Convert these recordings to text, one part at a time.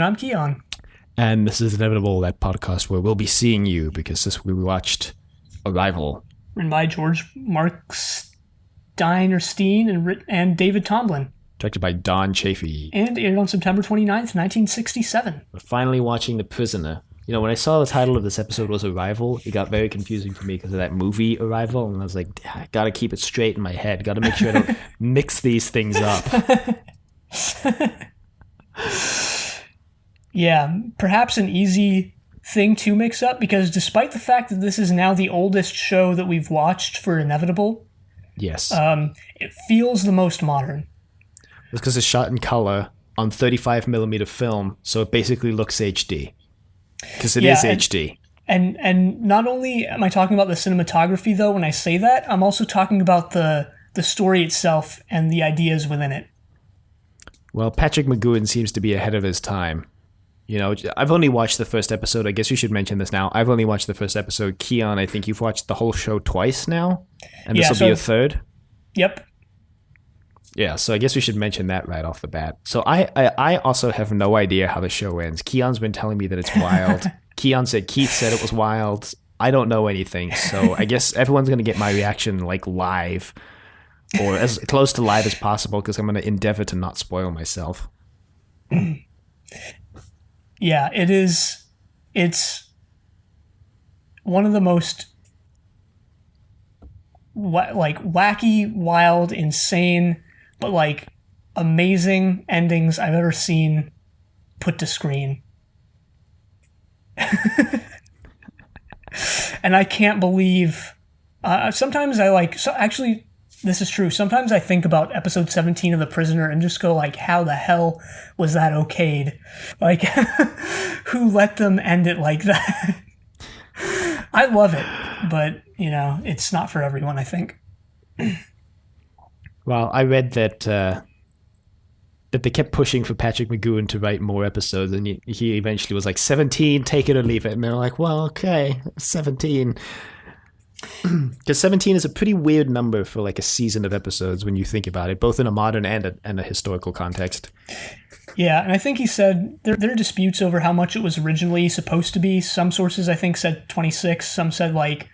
I'm Kiyan. And this is Inevitable, that podcast where we'll be seeing you, because this we watched Arrival. Written by George Markstein or Steen and David Tomblin. Directed by Don Chaffee. And aired on September 29th, 1967. We're finally watching The Prisoner. You know, when I saw the title of this episode was Arrival, it got very confusing for me because of that movie Arrival, and I was like, I gotta keep it straight in my head. Gotta make sure I don't mix these things up. Yeah, perhaps an easy thing to mix up, because despite the fact that this is now the oldest show that we've watched for Inevitable, yes, it feels the most modern. It's because it's shot in color on 35mm film, so it basically looks HD. Because it is HD. And not only am I talking about the cinematography, though, when I say that, I'm also talking about the story itself and the ideas within it. Well, Patrick McGoohan seems to be ahead of his time. You know, I've only watched the first episode. I guess we should mention this now. I've only watched the first episode. Kiyan, I think you've watched the whole show twice now? And this will be your third? Yep. Yeah, so I guess we should mention that right off the bat. So I also have no idea how the show ends. Kiyan's been telling me that it's wild. Kiyan said Keith said it was wild. I don't know anything, so I guess everyone's going to get my reaction like live, or as close to live as possible, because I'm going to endeavor to not spoil myself. Yeah, it is. It's one of the most wacky, wild, insane, but like amazing endings I've ever seen put to screen. And I can't believe sometimes actually this is true. Sometimes I think about episode 17 of The Prisoner and just go like, how the hell was that okayed? Like, who let them end it like that? I love it, but, you know, it's not for everyone, I think. Well, I read that they kept pushing for Patrick McGoohan to write more episodes, and he eventually was like, 17, take it or leave it. And they're like, well, okay, 17. Because 17 is a pretty weird number for like a season of episodes when you think about it, both in a modern and a historical context. Yeah, and I think he said there are disputes over how much it was originally supposed to be. Some sources, I think, said 26. Some said like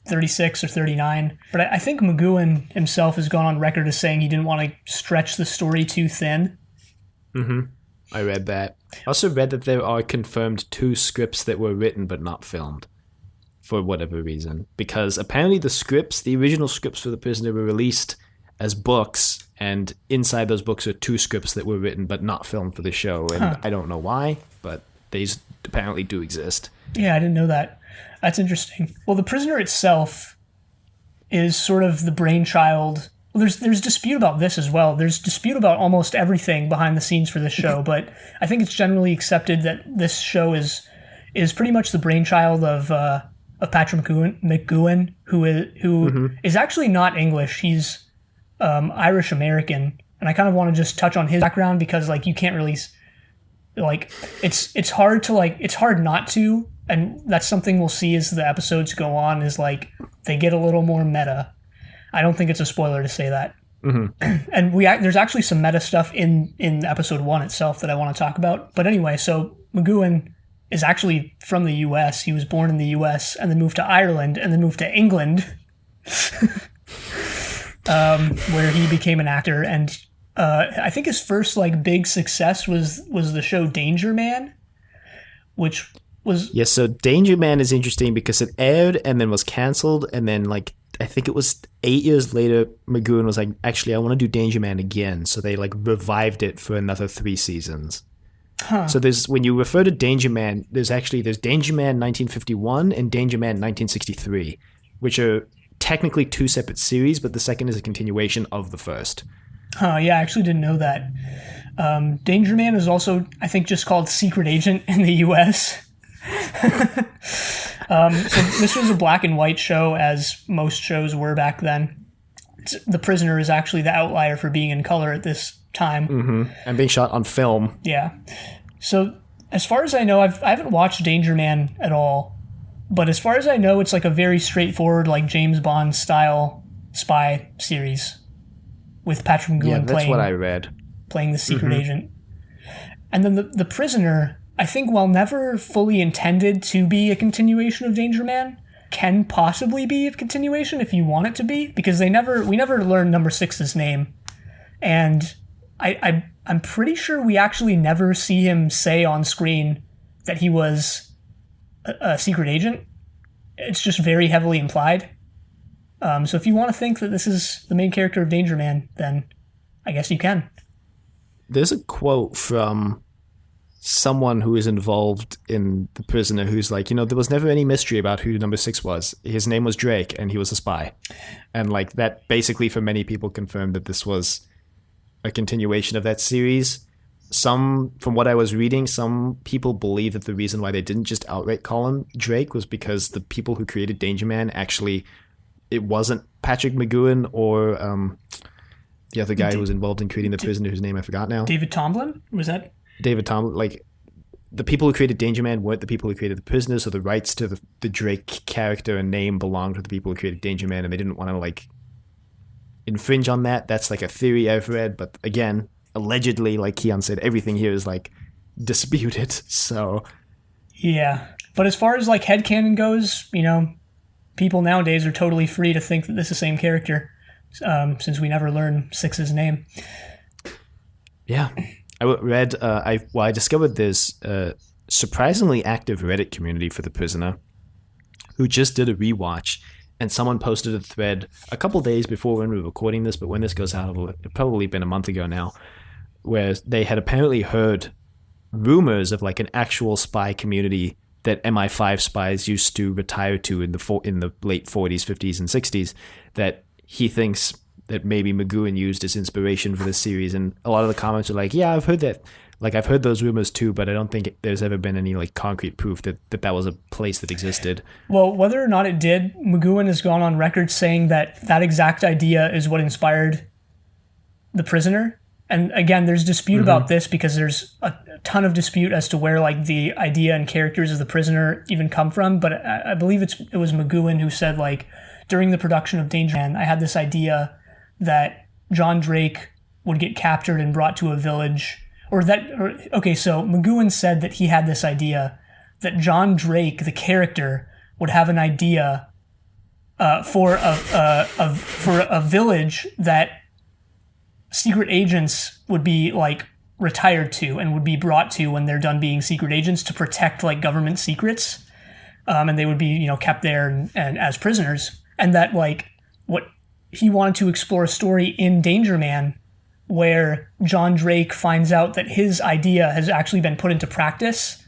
36 or 39. But I think McGoohan himself has gone on record as saying he didn't want to stretch the story too thin. Mm-hmm. I read that. I also read that there are confirmed 2 scripts that were written but not filmed. For whatever reason, because apparently the original scripts for The Prisoner were released as books, and inside those books are 2 scripts that were written but not filmed for the show, and I don't know why, but these apparently do exist. Yeah, I didn't know that. That's interesting. Well, The Prisoner itself is sort of the brainchild. Well, there's dispute about this as well. There's dispute about almost everything behind the scenes for this show, but I think it's generally accepted that this show is pretty much the brainchild of Patrick McGoohan, who is actually not English. He's Irish American, and I kind of want to just touch on his background because like you can't really like it's hard not to, and that's something we'll see as the episodes go on, is like they get a little more meta. I don't think it's a spoiler to say that. Mm-hmm. And there's actually some meta stuff in episode 1 itself that I want to talk about. But anyway, so McGoohan is actually from the U.S. He was born in the U.S. and then moved to Ireland and then moved to England, where he became an actor. And I think his first like big success was the show Danger Man, which was... Yes, so Danger Man is interesting because it aired and then was canceled, and then like I think it was 8 years later, McGoohan was like, actually, I want to do Danger Man again. So they like revived it for another 3 seasons. Huh. So when you refer to Danger Man, there's Danger Man 1951 and Danger Man 1963, which are technically 2 separate series, but the second is a continuation of the first. Huh, yeah, I actually didn't know that. Danger Man is also, I think, just called Secret Agent in the U.S. So this was a black and white show, as most shows were back then. The Prisoner is actually the outlier for being in color at this time. Mm-hmm. And being shot on film. Yeah. So as far as I know, I haven't watched Danger Man at all, but as far as I know, it's like a very straightforward, like James Bond style spy series with Patrick McGoohan what I read. playing the secret agent. And then the Prisoner I think while never fully intended to be a continuation of Danger Man, can possibly be a continuation if you want it to be, because we never learn number six's name. And I'm pretty sure we actually never see him say on screen that he was a secret agent. It's just very heavily implied. So if you want to think that this is the main character of Danger Man, then I guess you can. There's a quote from someone who is involved in The Prisoner who's like, there was never any mystery about who number 6 was. His name was Drake, and he was a spy. And like that basically for many people confirmed that this was a continuation of that series. From what I was reading, some people believe that the reason why they didn't just outright call him Drake was because the people who created Danger Man actually, it wasn't Patrick McGoohan or the other guy who was involved in creating The Prisoner, whose name I forgot now. David Tomblin? Was that? David Tomblin. Like, the people who created Danger Man weren't the people who created The Prisoner, so the rights to the Drake character and name belonged to the people who created Danger Man, and they didn't want to, like, infringe on that. That's, like, a theory I've read, but again, allegedly, like Kiyan said, everything here is, like, disputed, so... Yeah. But as far as, like, headcanon goes, people nowadays are totally free to think that this is the same character, since we never learn Six's name. Yeah. I discovered there's a surprisingly active Reddit community for The Prisoner who just did a rewatch, and someone posted a thread a couple days before when we were recording this, but when this goes out, it'll probably been a month ago now, where they had apparently heard rumors of like an actual spy community that MI5 spies used to retire to in the late 40s, 50s, and 60s, that he thinks that maybe McGoohan used as inspiration for this series. And a lot of the comments are like, yeah, I've heard that. Like, I've heard those rumors too, but I don't think there's ever been any like concrete proof that was a place that existed. Well, whether or not it did, McGoohan has gone on record saying that exact idea is what inspired The Prisoner. And again, there's dispute about this because there's a ton of dispute as to where like the idea and characters of The Prisoner even come from. But I believe it was McGoohan who said, like, during the production of Danger Man, I had this idea that John Drake would get captured and brought to a village. So McGoohan said that he had this idea that John Drake, the character, would have an idea for a village that secret agents would be like retired to and would be brought to when they're done being secret agents to protect like government secrets, and they would be kept there and as prisoners, and that like what he wanted to explore a story in Danger Man where John Drake finds out that his idea has actually been put into practice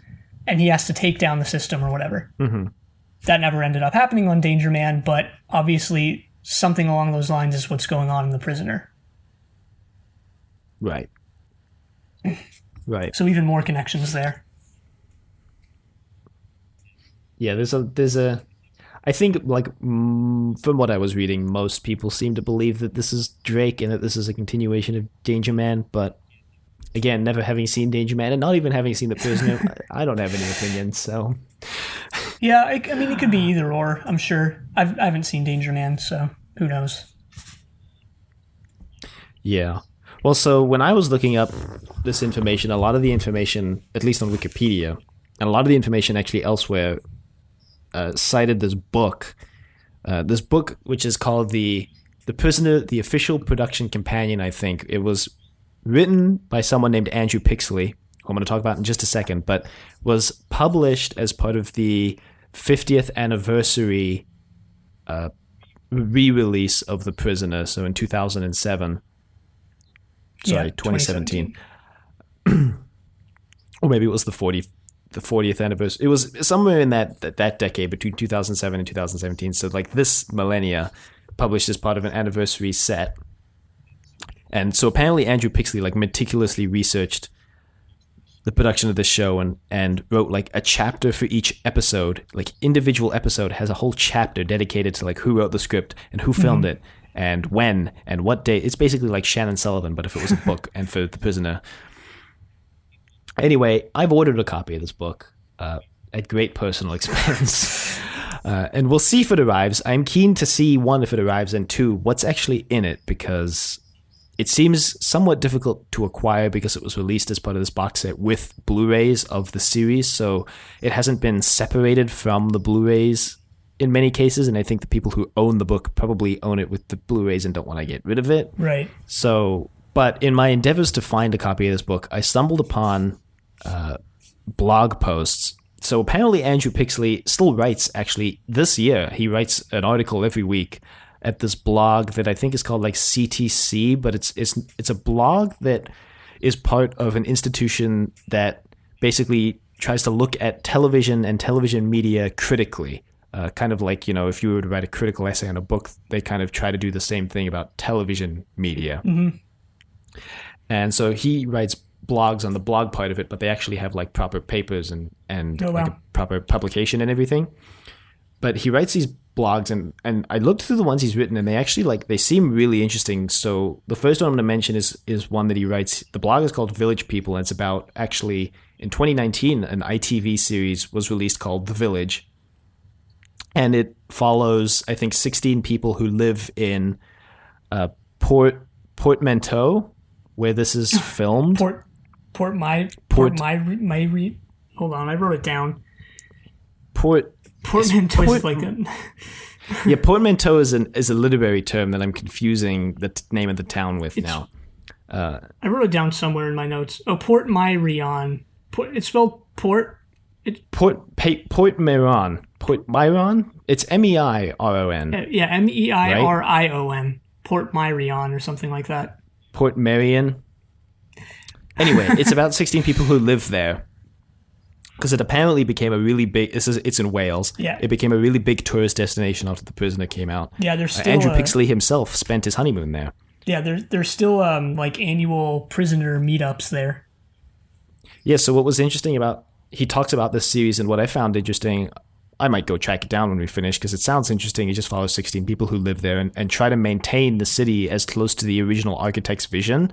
and he has to take down the system or whatever. Mm-hmm. That never ended up happening on Danger Man, but obviously something along those lines is what's going on in The Prisoner. Right. Right. So even more connections there. Yeah, there's a I think, like, from what I was reading, most people seem to believe that this is Drake and that this is a continuation of Danger Man, but again, never having seen Danger Man and not even having seen The Prisoner, I don't have any opinions, so... Yeah, I mean, it could be either or, I'm sure. I haven't seen Danger Man, so who knows? Yeah. Well, so when I was looking up this information, a lot of the information, at least on Wikipedia, and a lot of the information actually elsewhere, cited this book which is called the Prisoner, the Official Production Companion, I think. It was written by someone named Andrew Pixley, who I'm going to talk about in just a second, but was published as part of the 50th anniversary re-release of The Prisoner, so in 2007. Sorry, 2017. Or maybe it was the 40th anniversary. It was somewhere in that decade between 2007 and 2017. So like this millennia, published as part of an anniversary set. And so apparently Andrew Pixley like meticulously researched the production of this show and wrote like a chapter for each episode. Like individual episode has a whole chapter dedicated to like who wrote the script and who filmed it and when and what day. It's basically like Shannon Sullivan, but if it was a book and for The Prisoner. Anyway, I've ordered a copy of this book at great personal expense. And we'll see if it arrives. I'm keen to see, one, if it arrives, and two, what's actually in it, because it seems somewhat difficult to acquire because it was released as part of this box set with Blu-rays of the series, so it hasn't been separated from the Blu-rays in many cases, and I think the people who own the book probably own it with the Blu-rays and don't want to get rid of it. Right. So, but in my endeavors to find a copy of this book, I stumbled upon blog posts. So apparently Andrew Pixley still writes, actually, this year. He writes an article every week at this blog that I think is called like CTC, but it's a blog that is part of an institution that basically tries to look at television and television media critically. Kind of like, if you were to write a critical essay on a book, they kind of try to do the same thing about television media. Mm-hmm. And so he writes blogs on the blog part of it, but they actually have like proper papers and like a proper publication and everything. But he writes these blogs, and I looked through the ones he's written, and they actually they seem really interesting. So the first one I'm going to mention is one that he writes. The blog is called Village People, and it's about, actually, in 2019, an ITV series was released called The Village. And it follows, I think, 16 people who live in Portmanteau, where this is filmed. Hold on, I wrote it down. Portmanteau is like a... Yeah, Portmanteau is a literary term that I'm confusing the name of the town with now. I wrote it down somewhere in my notes. Oh, Port Myrion. It's spelled Port... Portmeiron. Portmeiron? It's Meiron. Yeah, Meiron. Portmeiron or something like that. Portmeirion. Anyway, it's about 16 people who live there. Because it apparently became a really big... It's in Wales. Yeah. It became a really big tourist destination after The Prisoner came out. Yeah, there's still... Andrew Pixley himself spent his honeymoon there. Yeah, there's still like annual prisoner meetups there. Yeah, so what was interesting about... He talks about this series, and what I found interesting... I might go track it down when we finish, because it sounds interesting. He just follows 16 people who live there and try to maintain the city as close to the original architect's vision.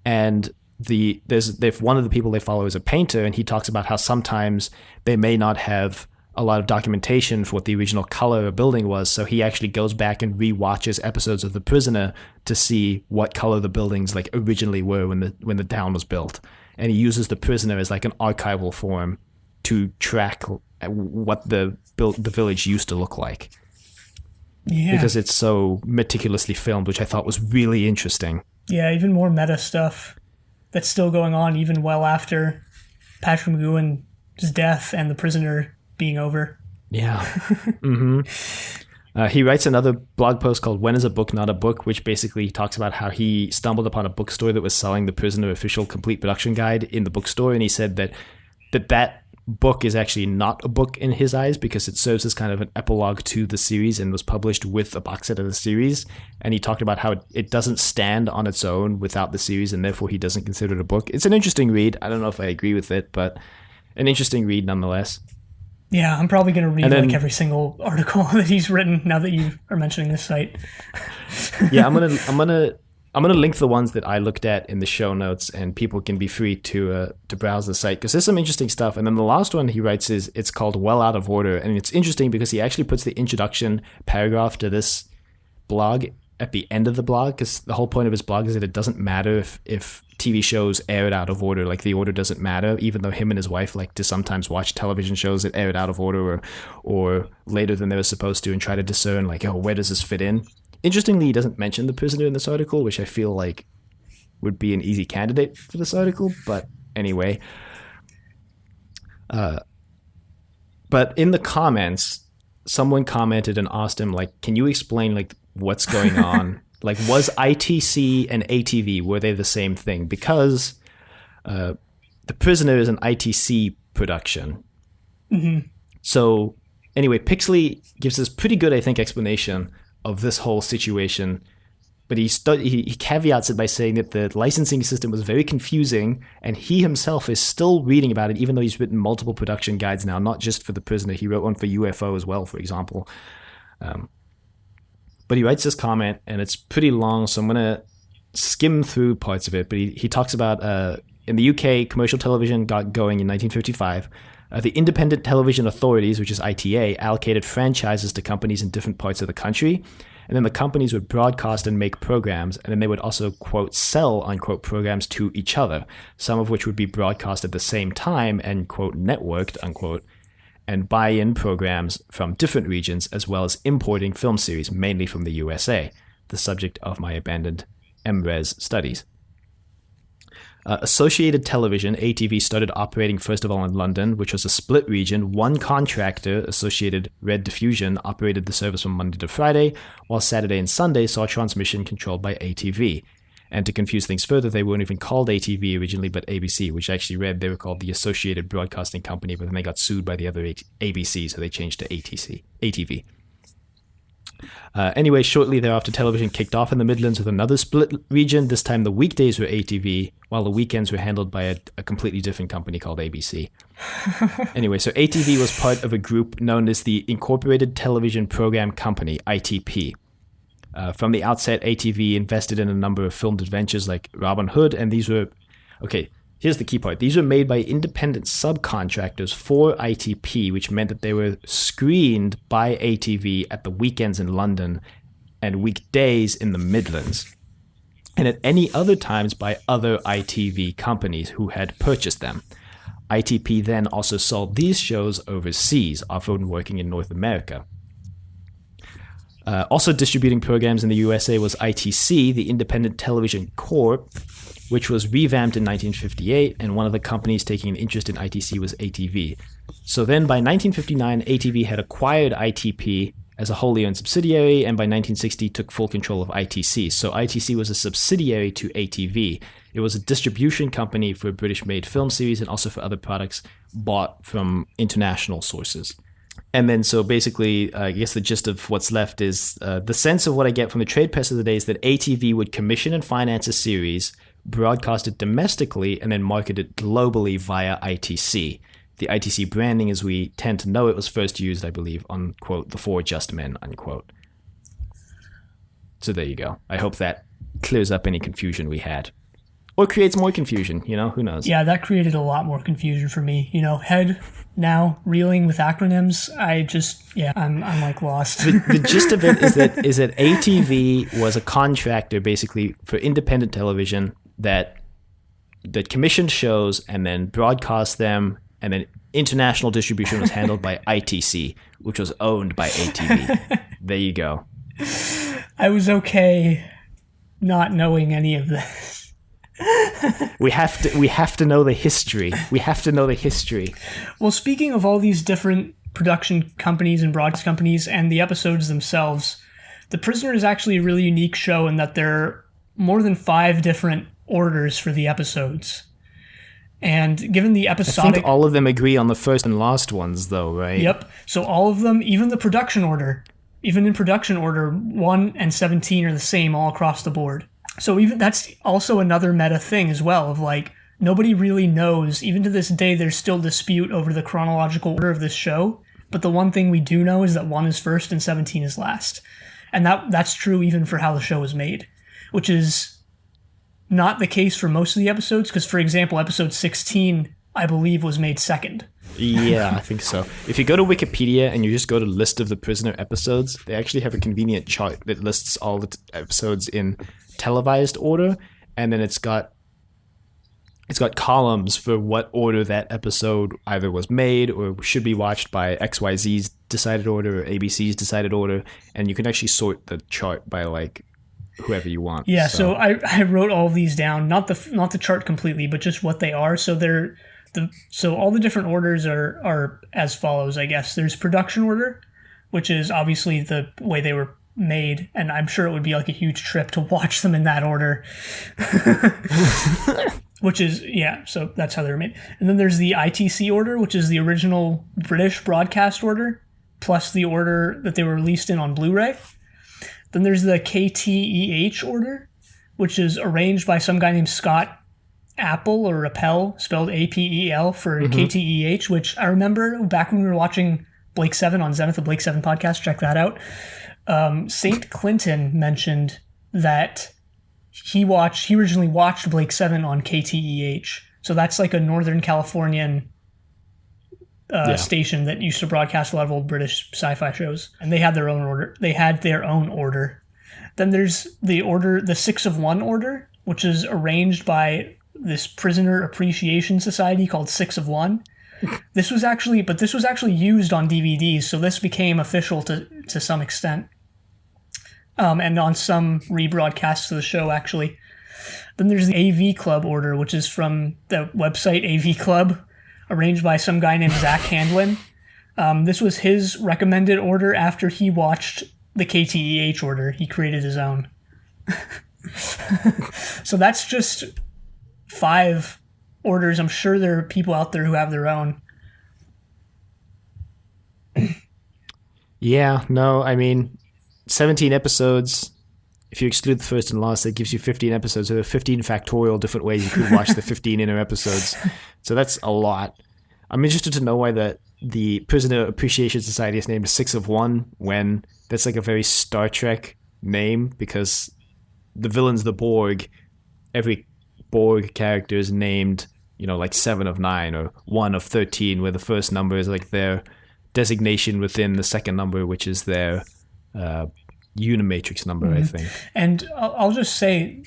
And one of the people they follow is a painter, and he talks about how sometimes they may not have a lot of documentation for what the original color of a building was, so he actually goes back and re-watches episodes of The Prisoner to see what color the buildings originally were when the town was built. And he uses The Prisoner as like an archival form to track what the village used to look like. Yeah. Because it's so meticulously filmed, which I thought was really interesting. Yeah, even more meta stuff that's still going on even well after Patrick McGowan's death and The Prisoner being over. Yeah. Mm-hmm. He writes another blog post called When is a Book Not a Book, which basically talks about how he stumbled upon a bookstore that was selling The Prisoner official complete production guide in the bookstore, and he said that book is actually not a book in his eyes because it serves as kind of an epilogue to the series and was published with a box set of the series. And he talked about how it doesn't stand on its own without the series, and therefore he doesn't consider it a book. It's an interesting read. I don't know if I agree with it, but an interesting read nonetheless. Yeah, I'm probably going to read every single article that he's written now that you are mentioning this site. Yeah, I'm gonna link the ones that I looked at in the show notes, and people can be free to browse the site because there's some interesting stuff. And then the last one he writes it's called Well Out of Order, and it's interesting because he actually puts the introduction paragraph to this blog at the end of the blog, because the whole point of his blog is that it doesn't matter if TV shows aired out of order. Like, the order doesn't matter, even though him and his wife like to sometimes watch television shows that aired out of order or later than they were supposed to, and try to discern like, oh, where does this fit in? Interestingly, he doesn't mention The Prisoner in this article, which I feel like would be an easy candidate for this article. But anyway, but in the comments, someone commented and asked him, like, can you explain like what's going on? Like, was ITC and ATV, were they the same thing? Because The Prisoner is an ITC production. Mm-hmm. So anyway, Pixley gives this pretty good, I think, explanation of this whole situation, but he caveats it by saying that the licensing system was very confusing, and he himself is still reading about it, even though he's written multiple production guides now, not just for The Prisoner. He wrote one for UFO as well, for example. But he writes this comment, and it's pretty long, so I'm going to skim through parts of it. But he talks about, in the UK, commercial television got going in 1955. The Independent Television Authorities, which is ITA, allocated franchises to companies in different parts of the country. And then the companies would broadcast and make programs, and then they would also, quote, sell, unquote, programs to each other, some of which would be broadcast at the same time and, quote, networked, unquote, and buy in programs from different regions, as well as importing film series, mainly from the USA, the subject of my abandoned MRes studies. Associated Television, ATV, started operating first of all in London, which was a split region. One contractor, Associated Red Diffusion, operated the service from Monday to Friday, while Saturday and Sunday saw transmission controlled by ATV. And to confuse things further, they weren't even called ATV originally, but ABC, which I actually read they were called the Associated Broadcasting Company, but then they got sued by the other ABC, so they changed to ATV. Anyway, shortly thereafter, television kicked off in the Midlands with another split region. This time the weekdays were ATV, while the weekends were handled by a completely different company called ABC. Anyway, so ATV was part of a group known as the Incorporated Television Program Company, ITP. From the outset, ATV invested in a number of filmed adventures like Robin Hood, and these were... Okay, here's the key part. These were made by independent subcontractors for ITP, which meant that they were screened by ATV at the weekends in London and weekdays in the Midlands, and at any other times by other ITV companies who had purchased them. ITP then also sold these shows overseas, often working in North America. Also distributing programs in the USA was ITC, the Independent Television Corp., which was revamped in 1958, and one of the companies taking an interest in ITC was ATV. So then by 1959, ATV had acquired ITP as a wholly owned subsidiary, and by 1960 took full control of ITC. So ITC was a subsidiary to ATV. It was a distribution company for British-made film series and also for other products bought from international sources. And then so basically, I guess the gist of what's left is the sense of what I get from the trade press of the day is that ATV would commission and finance a series, broadcast it domestically, and then market it globally via ITC. The ITC branding, as we tend to know it, was first used, I believe, on, quote, The Four Just Men, unquote. So there you go. I hope that clears up any confusion we had. Or creates more confusion, who knows? Yeah, that created a lot more confusion for me. Head now reeling with acronyms. I'm like lost. The gist of it is that ATV was a contractor basically for independent television that commissioned shows and then broadcast them, and then international distribution was handled by ITC, which was owned by ATV. There you go. I was okay not knowing any of this. We have to know the history. We have to know the history. Well, speaking of all these different production companies and broadcast companies and the episodes themselves, The Prisoner is actually a really unique show in that there are more than 5 different orders for the episodes. And given the episodic... I think all of them agree on the first and last ones, though, right? Yep. So all of them, even the production order, even in production order, 1 and 17 are the same all across the board. So even that's also another meta thing as well, of like, nobody really knows. Even to this day, there's still dispute over the chronological order of this show. But the one thing we do know is that 1 is first and 17 is last. And that's true even for how the show was made, which is not the case for most of the episodes. Because, for example, episode 16, I believe, was made second. Yeah, I think so. If you go to Wikipedia and you just go to list of the Prisoner episodes, they actually have a convenient chart that lists all the episodes in televised order, and then it's got columns for what order that episode either was made or should be watched by XYZ's decided order or ABC's decided order, and you can actually sort the chart by like whoever you want. Yeah, so I wrote all of these down, not the chart completely, but just what they are. So so all the different orders are as follows, I guess. There's production order, which is obviously the way they were made, and I'm sure it would be like a huge trip to watch them in that order. Which is, yeah, so that's how they were made. And then there's the ITC order, which is the original British broadcast order, plus the order that they were released in on Blu-ray. Then there's the KTEH order, which is arranged by some guy named Scott Apple or Appel, spelled APEL for KTEH, which I remember back when we were watching Blake 7 on Zenith, the Blake 7 podcast, check that out. St. Clinton mentioned that he originally watched Blake 7 on KTEH. So that's like a Northern Californian station that used to broadcast a lot of old British sci-fi shows, and they had their own order. Then there's the 6 of 1 order, which is arranged by this prisoner appreciation society called 6 of 1. This was actually used on DVDs, so this became official to some extent, and on some rebroadcasts of the show actually. Then there's the AV Club order, which is from the website AV Club, arranged by some guy named Zach Handlin. This was his recommended order after he watched the KTEH order. He created his own. So that's just 5 orders. I'm sure there are people out there who have their own. Yeah, no, I mean, 17 episodes. If you exclude the first and last, that gives you 15 episodes. So there are 15 factorial different ways you could watch the 15 inner episodes. So that's a lot. I'm interested to know why the Prisoner Appreciation Society is named 6 of 1 when that's like a very Star Trek name, because the villain's the Borg. Every Borg character is named, like 7 of 9 or 1 of 13, where the first number is like their designation within the second number, which is their Unimatrix number, I think. And I'll just say,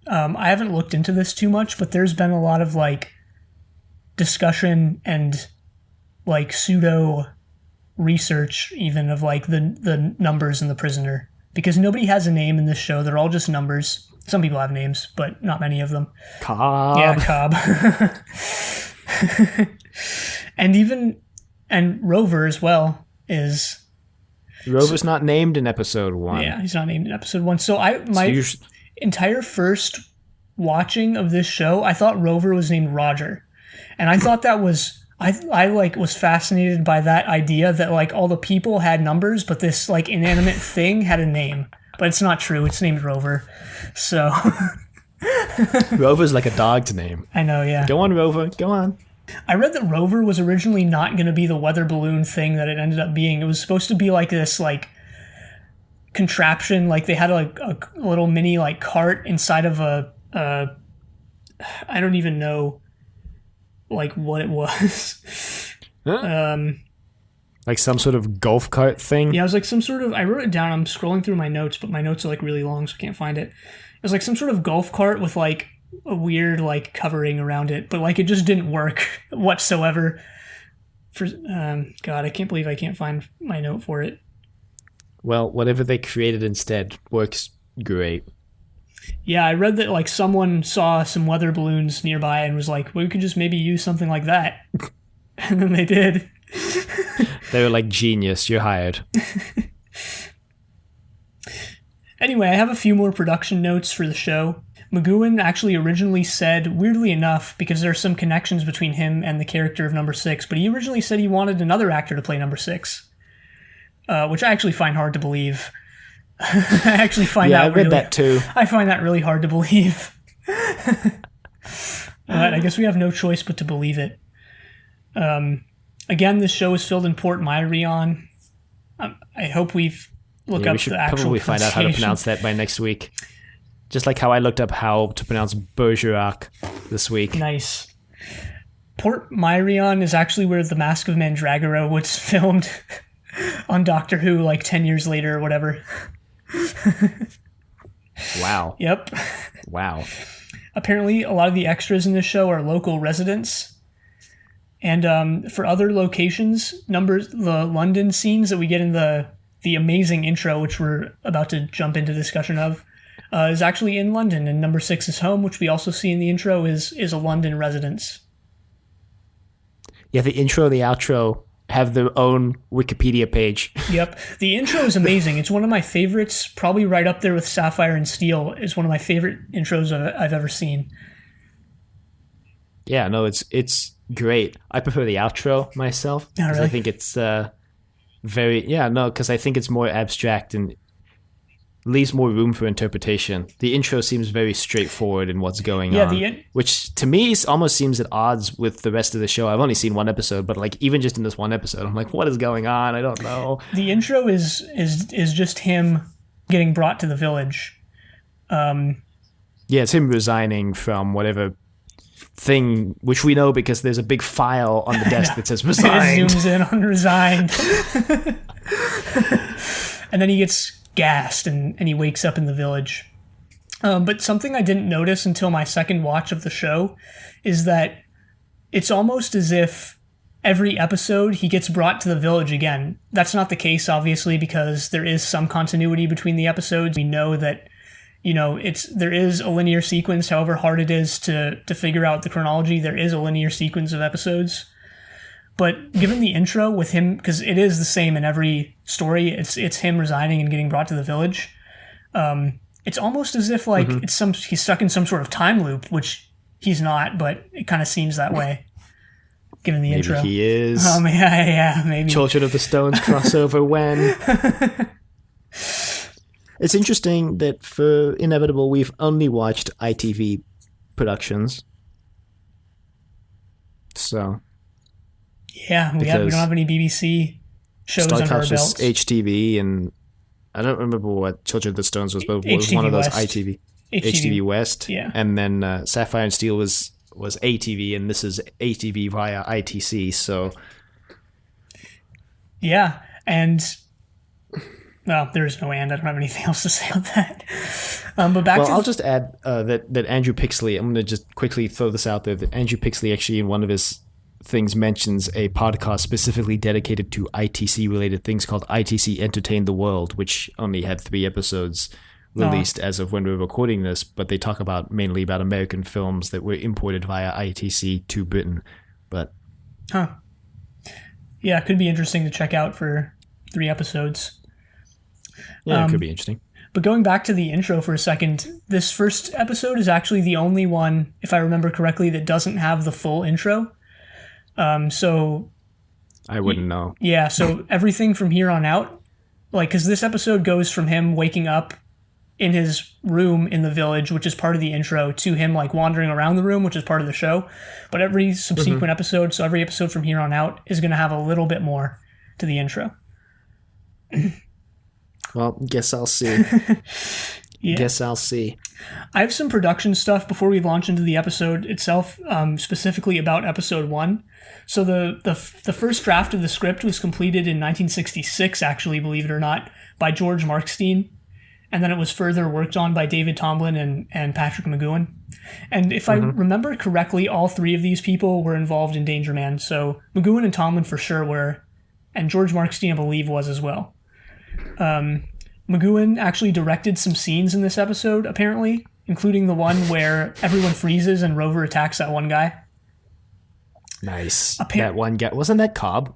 I haven't looked into this too much, but there's been a lot of like discussion and like pseudo research even of like the numbers in the Prisoner, because nobody has a name in this show. They're all just numbers. Some people have names, but not many of them. Cobb. Yeah, Cobb. and Rover as well is. Rover's not named in episode 1. Yeah, he's not named in episode 1. So entire first watching of this show, I thought Rover was named Roger. And I thought that was I was fascinated by that idea that like all the people had numbers, but this like inanimate thing had a name. But it's not true. It's named Rover. So Rover's like a dog's name. I know, yeah. Go on, Rover. Go on. I read that Rover was originally not going to be the weather balloon thing that it ended up being. It was supposed to be like this like contraption, like they had a little mini like cart inside of a I don't even know like what it was. Like some sort of golf cart thing? Yeah, it was like some sort of, I wrote it down. I'm scrolling through my notes, but my notes are like really long, so I can't find it. It was like some sort of golf cart with like a weird like covering around it, but like it just didn't work whatsoever. For God, I can't believe I can't find my note for it. Well, whatever they created instead works great. Yeah, I read that like someone saw some weather balloons nearby and was like, well, we could just maybe use something like that. And then they did. They were like, genius, you're hired. Anyway, I have a few more production notes for the show. McGowan actually originally said, weirdly enough, because there are some connections between him and the character of Number 6, but he originally said he wanted another actor to play Number 6, which I actually find hard to believe. I actually find I read that too. I find that really hard to believe. But I guess we have no choice but to believe it. Again, this show is filmed in Port Myrion. I hope we've looked up the actual probably find out how to pronounce that by next week. Just like how I looked up how to pronounce Bergerac this week. Nice. Port Myrion is actually where The Mask of Mandragora was filmed on Doctor Who like 10 years later or whatever. Wow. Yep. Wow. Apparently, a lot of the extras in this show are local residents. And for other locations, the London scenes that we get in the amazing intro, which we're about to jump into discussion of, is actually in London. And Number 6's home, which we also see in the intro, is a London residence. Yeah, the intro and the outro have their own Wikipedia page. Yep. The intro is amazing. It's one of my favorites, probably right up there with Sapphire and Steel. It's one of my favorite intros I've ever seen. Yeah, no, it's great. I prefer the outro myself. Oh, really? I think it's because I think it's more abstract and leaves more room for interpretation. The intro seems very straightforward in what's going on, which to me almost seems at odds with the rest of the show. I've only seen one episode, but like even just in this one episode, I'm like, what is going on? I don't know. The intro is just him getting brought to the village. Yeah, it's him resigning from whatever thing, which we know because there's a big file on the desk that says resigned. It zooms in on resigned. And then he gets gassed and he wakes up in the village. But something I didn't notice until my second watch of the show is that it's almost as if every episode he gets brought to the village again. That's not the case, obviously, because there is some continuity between the episodes. We know that, there is a linear sequence, however hard it is to figure out the chronology. There is a linear sequence of episodes. But given the intro with him, because it is the same in every story, it's him resigning and getting brought to the village. It's almost as if he's stuck in some sort of time loop, which he's not, but it kind of seems that way. Given the intro, maybe he is. Yeah, maybe. Children of the Stones crossover when. It's interesting that for Inevitable, we've only watched ITV productions. So. Yeah, we don't have any BBC shows under our belts. HTV, and I don't remember what Children of the Stones was, but it was one of those ITV. HTV West. Yeah. And then Sapphire and Steel was ATV, and this is ATV via ITC, so. Yeah, and. Well, there is no and. I don't have anything else to say on that. But back to... I'll just add that Andrew Pixley, I'm going to just quickly throw this out there, that Andrew Pixley actually in one of his things mentions a podcast specifically dedicated to ITC-related things called ITC Entertain the World, which only had 3 episodes released as of when we were recording this, but they talk mainly about American films that were imported via ITC to Britain. But yeah, it could be interesting to check out for 3 episodes. Yeah, it could be interesting. But going back to the intro for a second, this first episode is actually the only one, if I remember correctly, that doesn't have the full intro. So I wouldn't know. Yeah, so everything from here on out, because this episode goes from him waking up in his room in the village, which is part of the intro, to him wandering around the room, which is part of the show. But every subsequent episode, so every episode from here on out, is going to have a little bit more to the intro. Well, guess I'll see. Yeah. Guess I'll see. I have some production stuff before we launch into the episode itself, specifically about episode 1. So the first draft of the script was completed in 1966, actually, believe it or not, by George Markstein. And then it was further worked on by David Tomblin and Patrick McGoohan. And if I remember correctly, all 3 of these people were involved in Danger Man. So McGoohan and Tomblin for sure were, and George Markstein, I believe, was as well. McGoohan actually directed some scenes in this episode, apparently, including the one where everyone freezes and Rover attacks that one guy. Nice. That one guy. Wasn't that Cobb?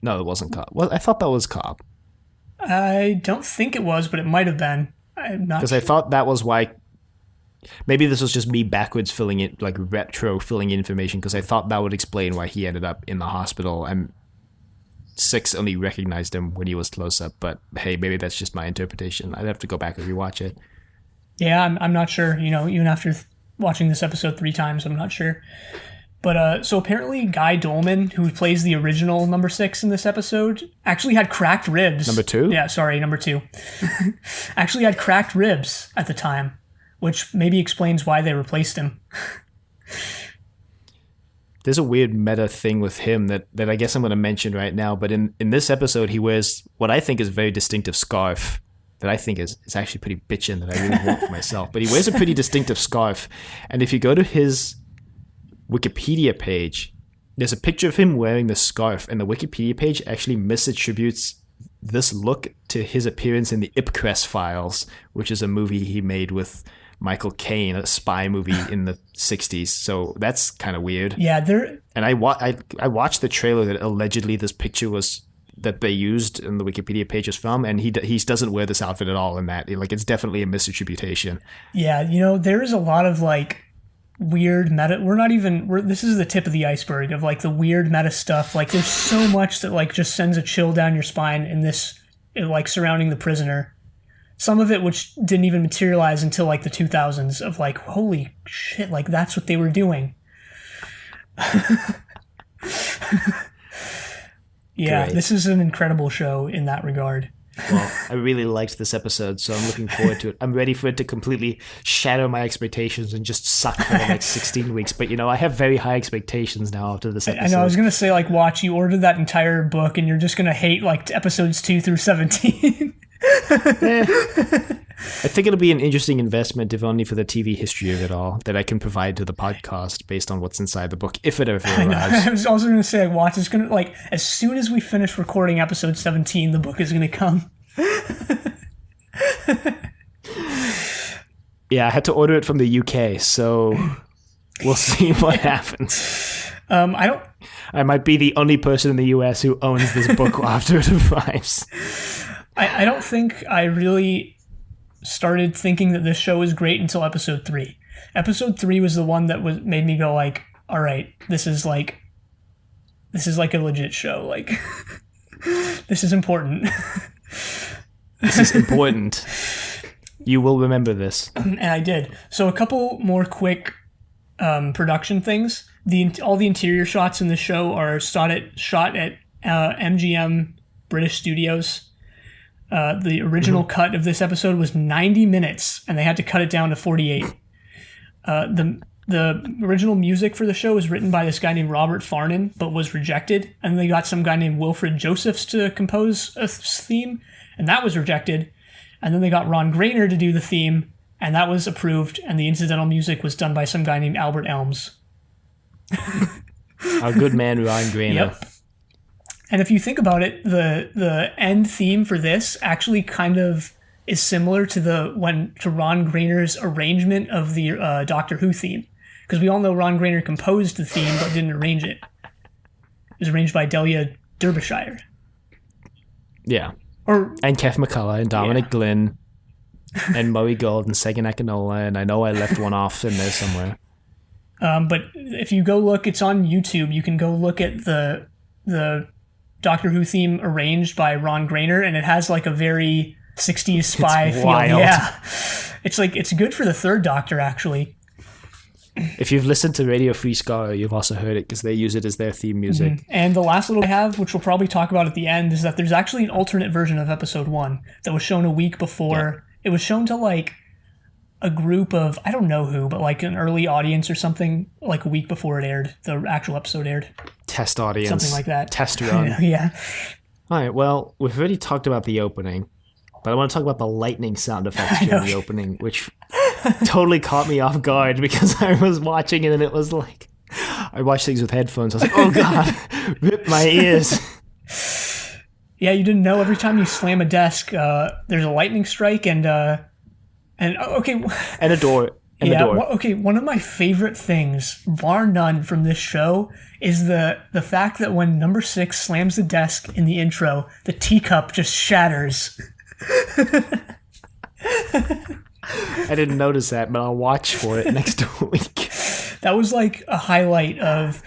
No, it wasn't Cobb. Well, I thought that was Cobb. I don't think it was, but it might have been. I'm not Because I thought that was why... Maybe this was just me backwards filling in, retro filling in information, because I thought that would explain why he ended up in the hospital, and 6 only recognized him when he was close up. But hey, maybe that's just my interpretation. I'd have to go back and rewatch it. Yeah, I'm not sure. Even after watching this episode 3 times, I'm not sure. But so apparently Guy Dolman, who plays the original number 6 in this episode, actually had cracked ribs. Number 2? Yeah, sorry, number 2. Actually had cracked ribs at the time, which maybe explains why they replaced him. There's a weird meta thing with him that I guess I'm going to mention right now. But in this episode, he wears what I think is a very distinctive scarf that I think is actually pretty bitchin' that I really want for myself. But he wears a pretty distinctive scarf. And if you go to his Wikipedia page, there's a picture of him wearing the scarf. And the Wikipedia page actually misattributes this look to his appearance in the Ipcress Files, which is a movie he made with Michael Caine, a spy movie in the 60s. So that's kind of weird. Yeah, and I watched the trailer that allegedly this picture was that they used in the Wikipedia page is from, and he doesn't wear this outfit at all in that. It's definitely a misattribution. Yeah, there is a lot of weird meta. This is the tip of the iceberg of the weird meta stuff. There's so much that just sends a chill down your spine in this surrounding the prisoner. Some of it which didn't even materialize until the 2000s of holy shit, that's what they were doing. Yeah, Great. This is an incredible show in that regard. Well, I really liked this episode, so I'm looking forward to it. I'm ready for it to completely shatter my expectations and just suck for the next 16 weeks. But, I have very high expectations now after this episode. I know, I was going to say, like, watch, you ordered that entire book and you're just going to hate, like, episodes 2 through 17. I think it'll be an interesting investment, if only for the TV history of it all, that I can provide to the podcast based on what's inside the book, if it ever arrives. I was also going to say, like, watch, it's going to, like, as soon as we finish recording episode 17, the book is going to come. Yeah, I had to order it from the UK, so we'll see what happens. I might be the only person in the US who owns this book after it arrives. I don't think I really started thinking that this show was great until episode 3. Episode 3 was the one that made me go like, all right, this is like a legit show. Like, this is important. This is important. You will remember this. And I did. So a couple more quick production things. All the interior shots in the show are shot at MGM British Studios. The original cut of this episode was 90 minutes, and they had to cut it down to 48. The original music for the show was written by this guy named Robert Farnan, but was rejected. And they got some guy named Wilfred Josephs to compose a theme, and that was rejected. And then they got Ron Grainer to do the theme, and that was approved. And the incidental music was done by some guy named Albert Elms. Our good man, Ron Grainer. Yep. And if you think about it, the end theme for this actually kind of is similar to Ron Grainer's arrangement of the Doctor Who theme, because we all know Ron Grainer composed the theme but didn't arrange it. It was arranged by Delia Derbyshire. Yeah, and Kev McCullough and Dominic Glynn and Murray Gold and Sagan Akinola, and I know I left one off in there somewhere. But if you go look, it's on YouTube. You can go look at the Doctor Who theme arranged by Ron Grainer, and it has like a very 60s spy feel. Wild. Yeah. It's good for the third Doctor, actually. If you've listened to Radio Free Scar, you've also heard it because they use it as their theme music. Mm-hmm. And the last little I have, which we'll probably talk about at the end, is that there's actually an alternate version of episode 1 that was shown a week before. Yeah. It was shown to like a group of, I don't know who, but like an early audience or something, like a week before it aired, the actual episode aired. Test audience. Something like that. Test run. Yeah. All right, well, we've already talked about the opening, but I want to talk about the lightning sound effects during the opening, which totally caught me off guard because I was watching it and it was like, I watch things with headphones. I was like, oh God, rip my ears. Yeah, you didn't know every time you slam a desk, there's a lightning strike and okay. And a door. Okay, one of my favorite things, bar none, from this show is the fact that when number 6 slams the desk in the intro, the teacup just shatters. I didn't notice that, but I'll watch for it next week. That was like a highlight of,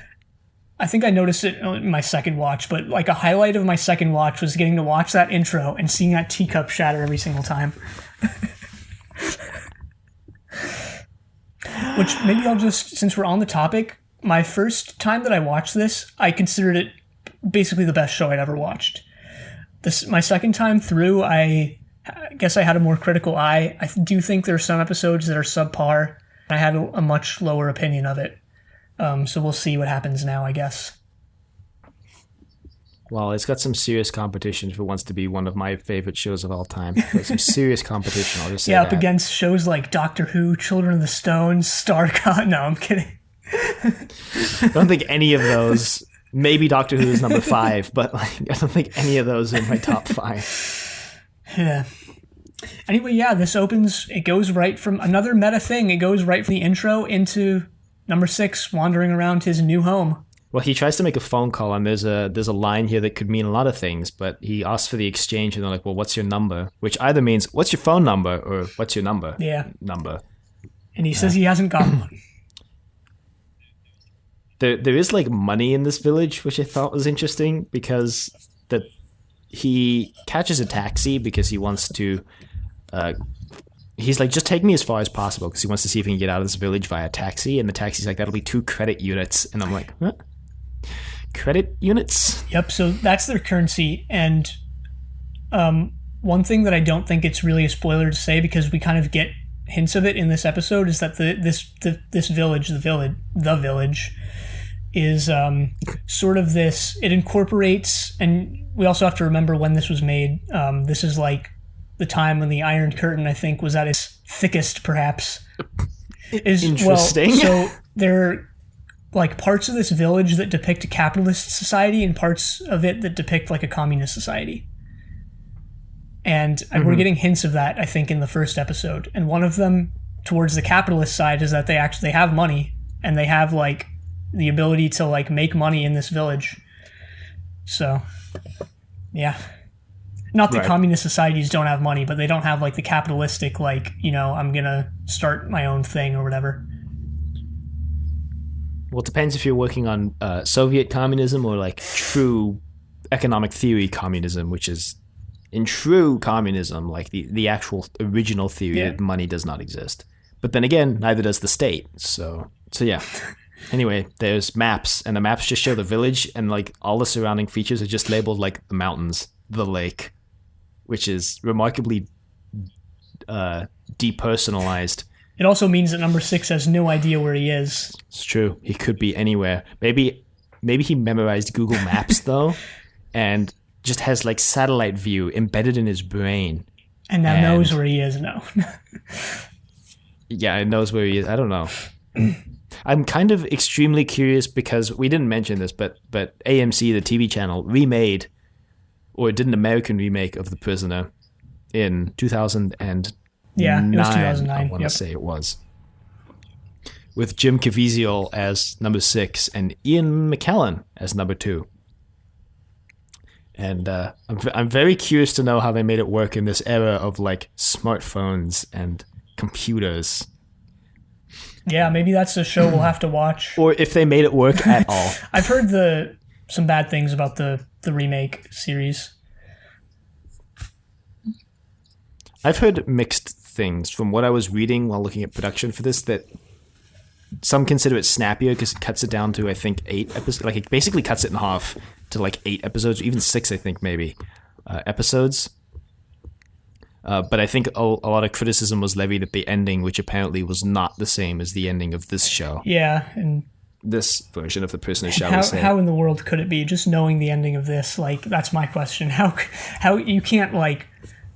I think I noticed it in my second watch, but like a highlight of my second watch was getting to watch that intro and seeing that teacup shatter every single time. Which maybe I'll just, since we're on the topic, my first time that I watched this, I considered it basically the best show I'd ever watched. My second time through, I guess I had a more critical eye. I do think there are some episodes that are subpar. I had a much lower opinion of it. So we'll see what happens now, I guess. Well, it's got some serious competition if it wants to be one of my favorite shows of all time. Some serious competition, I'll just say up against shows like Doctor Who, Children of the Stone, StarCon. No, I'm kidding. I don't think any of those, maybe Doctor Who is number 5, but like, I don't think any of those are in my top 5. Yeah. Anyway, yeah, this opens, it goes right from another meta thing. It goes right from the intro into number 6 wandering around his new home. Well, he tries to make a phone call, and there's a line here that could mean a lot of things, but he asks for the exchange, and they're like, well, what's your number? Which either means, what's your phone number, or what's your number? Yeah. Number. And he says he hasn't got one. There is, like, money in this village, which I thought was interesting, because he catches a taxi because he wants to... he's like, just take me as far as possible, because he wants to see if he can get out of this village via taxi, and the taxi's like, that'll be 2 credit units. And I'm like, what? Credit units? Yep, so that's their currency, and one thing that I don't think it's really a spoiler to say, because we kind of get hints of it in this episode, is that this village, the village, is sort of this. It incorporates, and we also have to remember when this was made. This is like the time when the Iron Curtain, I think, was at its thickest, perhaps. Interesting. Well, so there are like parts of this village that depict a capitalist society and parts of it that depict like a communist society. And we're getting hints of that, I think, in the first episode. And one of them, towards the capitalist side, is that they have money, and they have like the ability to like make money in this village. So, yeah. Not that communist societies don't have money, but they don't have like the capitalistic, like, you know, I'm gonna start my own thing or whatever. Well, it depends if you're working on Soviet communism or like true economic theory communism, which is in true communism, like the actual original theory that money does not exist. But then again, neither does the state. So yeah. Anyway, there's maps, and the maps just show the village, and like all the surrounding features are just labeled like the mountains, the lake, which is remarkably depersonalized. It also means that number 6 has no idea where he is. It's true. He could be anywhere. Maybe he memorized Google Maps though, and just has like satellite view embedded in his brain. And now knows where he is now. Yeah, it knows where he is. I don't know. I'm kind of extremely curious because we didn't mention this, but AMC, the TV channel, remade, or did an American remake of The Prisoner in 2009. Yeah, it was 2009. I want to say it was. With Jim Caviezel as number 6 and Ian McKellen as number 2. And I'm very curious to know how they made it work in this era of like smartphones and computers. Yeah, maybe that's a show we'll have to watch. Or if they made it work at all. I've heard some bad things about the remake series. I've heard mixed things from what I was reading while looking at production for this, that some consider it snappier because it cuts it down to, I think, 8 episodes. Like, it basically cuts it in half to like 8 episodes, even 6, I think, maybe, episodes. But I think a lot of criticism was levied at the ending, which apparently was not the same as the ending of this show. Yeah, and this version of The Prisoner, shall we say. How in the world could it be? Just knowing the ending of this, like, that's my question. How you can't, like,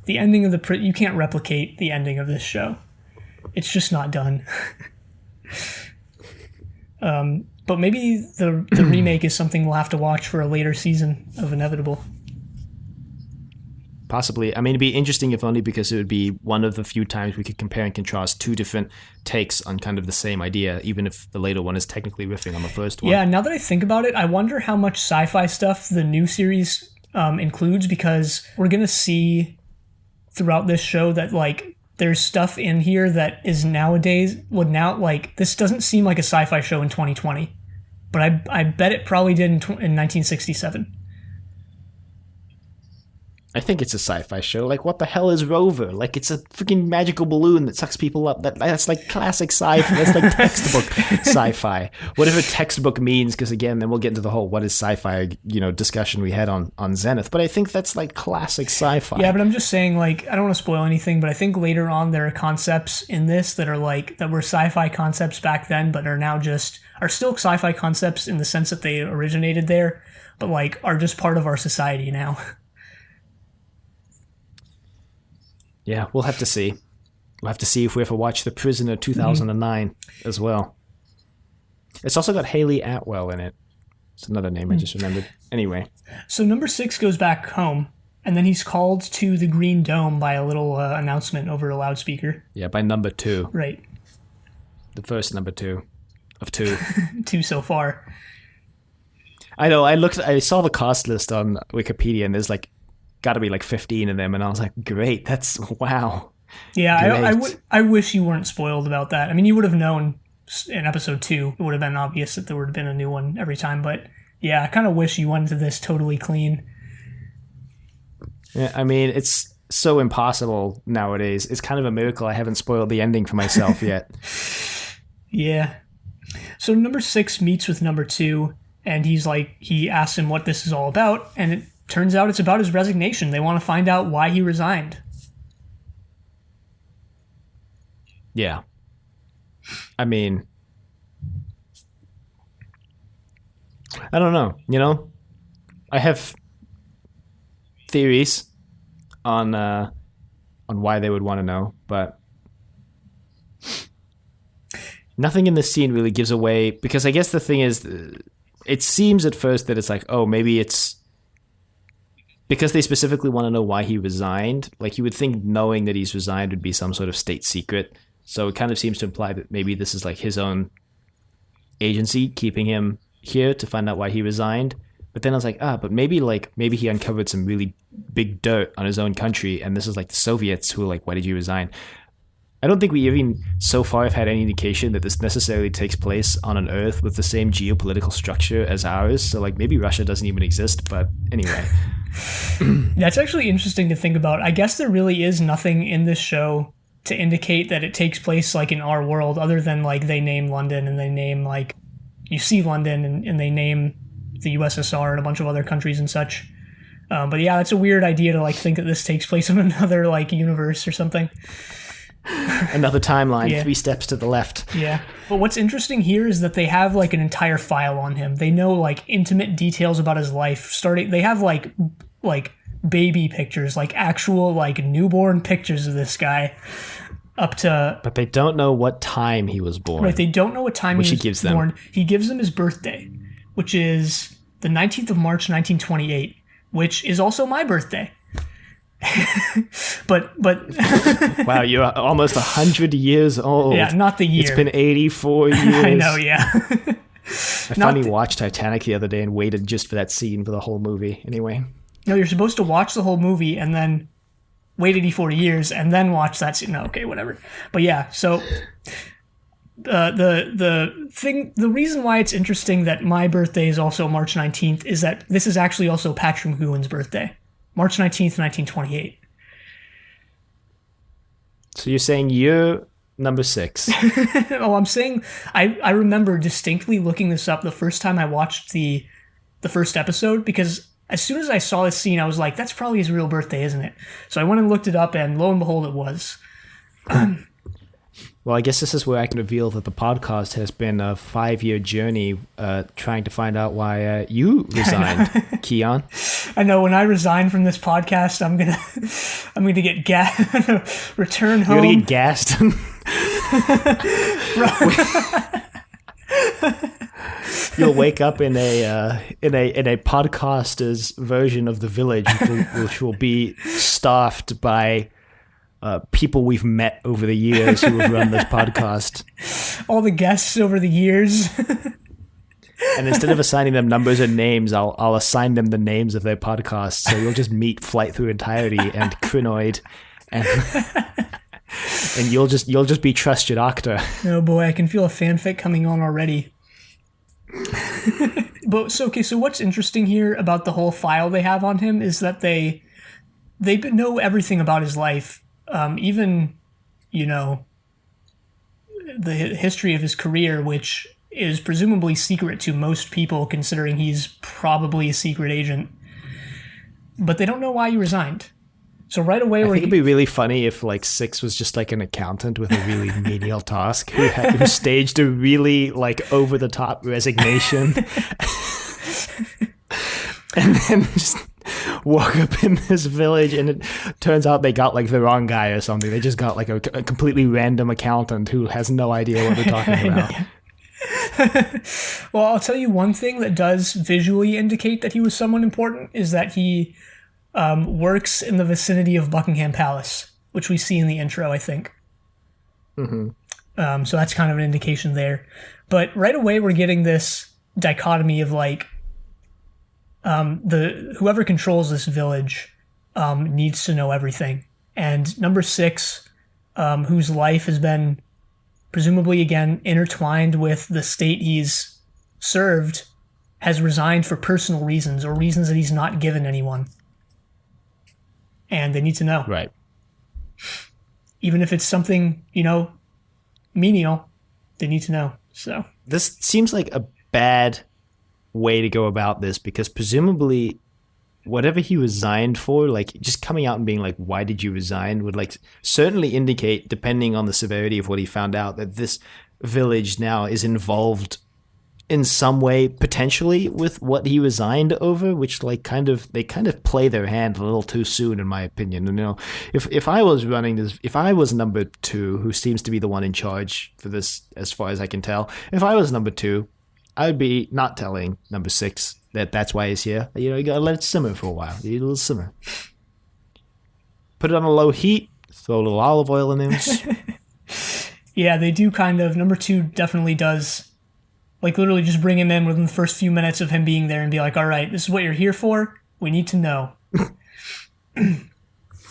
the ending of you can't replicate the ending of this show. It's just not done. But maybe the remake is something we'll have to watch for a later season of Inevitable. Possibly. I mean, it'd be interesting if only because it would be one of the few times we could compare and contrast 2 different takes on kind of the same idea, even if the later one is technically riffing on the first one. Yeah, now that I think about it, I wonder how much sci-fi stuff the new series includes, because we're going to see throughout this show that, like, there's stuff in here that is nowadays, like, this doesn't seem like a sci-fi show in 2020, but I bet it probably did in 1967. I think it's a sci-fi show. Like, what the hell is Rover? Like, it's a freaking magical balloon that sucks people up. That's like classic sci-fi. That's like textbook sci-fi. Whatever textbook means, because again, then we'll get into the whole what is sci-fi, discussion we had on Zenith. But I think that's like classic sci-fi. Yeah, but I'm just saying, like, I don't want to spoil anything, but I think later on there are concepts in this that are like, that were sci-fi concepts back then, but are still sci-fi concepts in the sense that they originated there, but like are just part of our society now. Yeah, we'll have to see. We'll have to see if we ever watch The Prisoner 2009 as well. It's also got Haley Atwell in it. It's another name I just remembered. Anyway. So number 6 goes back home, and then he's called to the Green Dome by a little announcement over a loudspeaker. Yeah, by number 2. Right. The first number 2 of 2. 2 so far. I know, I saw the cast list on Wikipedia, and there's like got to be like 15 of them, and I was like, great, that's wow. Yeah, I wish you weren't spoiled about that. I mean, you would have known in episode 2. It would have been obvious that there would have been a new one every time, but yeah, I kind of wish you went into this totally clean. Yeah, I mean, it's so impossible nowadays. It's kind of a miracle I haven't spoiled the ending for myself yet. Yeah. So number 6 meets with number 2, and he asks him what this is all about, and turns out it's about his resignation. They want to find out why he resigned. Yeah. I mean, I don't know. I have theories on why they would want to know, but nothing in this scene really gives away, because I guess the thing is, it seems at first that it's like, oh, maybe it's because they specifically want to know why he resigned. Like, you would think knowing that he's resigned would be some sort of state secret. So it kind of seems to imply that maybe this is like his own agency keeping him here to find out why he resigned. But then I was like, but maybe he uncovered some really big dirt on his own country, and this is like the Soviets who are like, why did you resign? I don't think we even so far have had any indication that this necessarily takes place on an Earth with the same geopolitical structure as ours. So like maybe Russia doesn't even exist, but anyway. That's actually interesting to think about. I guess there really is nothing in this show to indicate that it takes place like in our world, other than like they name London and they name like, you see London and they name the USSR and a bunch of other countries and such. But yeah, that's a weird idea to like think that this takes place in another like universe or something. Another timeline, yeah. 3 steps to the left. Yeah. But what's interesting here is that they have like an entire file on him. They know like intimate details about his life. They have like baby pictures, like actual like newborn pictures of this guy up to... But they don't know what time he was born. Right, they don't know what time he was born. He gives them his birthday, which is the 19th of March, 1928, which is also my birthday. but wow, you're almost 100 years old. Yeah, not the year. It's been 84 years. I know, yeah. I finally watched Titanic the other day and waited just for that scene for the whole movie. Anyway. No, you're supposed to watch the whole movie and then wait 84 years and then watch that scene. No, okay, whatever. But yeah, so the reason why it's interesting that my birthday is also March 19th is that this is actually also Patrick McGowan's birthday. March 19th, 1928. So you're saying you're number 6. Oh, I'm saying I remember distinctly looking this up the first time I watched the first episode, because as soon as I saw this scene, I was like, that's probably his real birthday, isn't it? So I went and looked it up, and lo and behold, it was. Well, I guess this is where I can reveal that the podcast has been a 5-year journey trying to find out why you resigned, Kiyan. I know, when I resign from this podcast, I'm gonna get return home. You're gonna get gassed. You'll wake up in a podcaster's version of the village, which will be staffed by people we've met over the years who have run this podcast. All the guests over the years. And instead of assigning them numbers and names, I'll assign them the names of their podcasts. So you'll just meet Flight Through Entirety and Crinoid, and you'll just be Trust Your Doctor. Oh boy, I can feel a fanfic coming on already. But so what's interesting here about the whole file they have on him is that they know everything about his life. Even, the history of his career, which is presumably secret to most people, considering he's probably a secret agent. But they don't know why he resigned. So right away, I think it'd be really funny if like 6 was just like an accountant with a really menial task who staged a really like over the top resignation, and then just woke up in this village, and it turns out they got like the wrong guy or something. They just got like a completely random accountant who has no idea what they're talking about. Well, I'll tell you one thing that does visually indicate that he was someone important is that he works in the vicinity of Buckingham Palace, which we see in the intro, I think. Mm-hmm. So that's kind of an indication there. But right away, we're getting this dichotomy of like whoever controls this village needs to know everything, and number 6, whose life has been presumably again intertwined with the state he's served, has resigned for personal reasons or reasons that he's not given anyone. And they need to know. Right. Even if it's something, menial, they need to know. So this seems like a bad way to go about this, because presumably whatever he resigned for, like just coming out and being like, why did you resign, would like certainly indicate, depending on the severity of what he found out, that this village now is involved in some way potentially with what he resigned over, which like they kind of play their hand a little too soon, in my opinion. And, you know, if I was running this, if I was number 2, who seems to be the one in charge for this, as far as I can tell, if I was number 2, I would be not telling number 6 that's why he's here. You know, you gotta let it simmer for a while. You need a little simmer. Put it on a low heat. Throw a little olive oil in there. Yeah, they do kind of. Number 2 definitely does, like, literally just bring him in within the first few minutes of him being there and be like, all right, this is what you're here for. We need to know.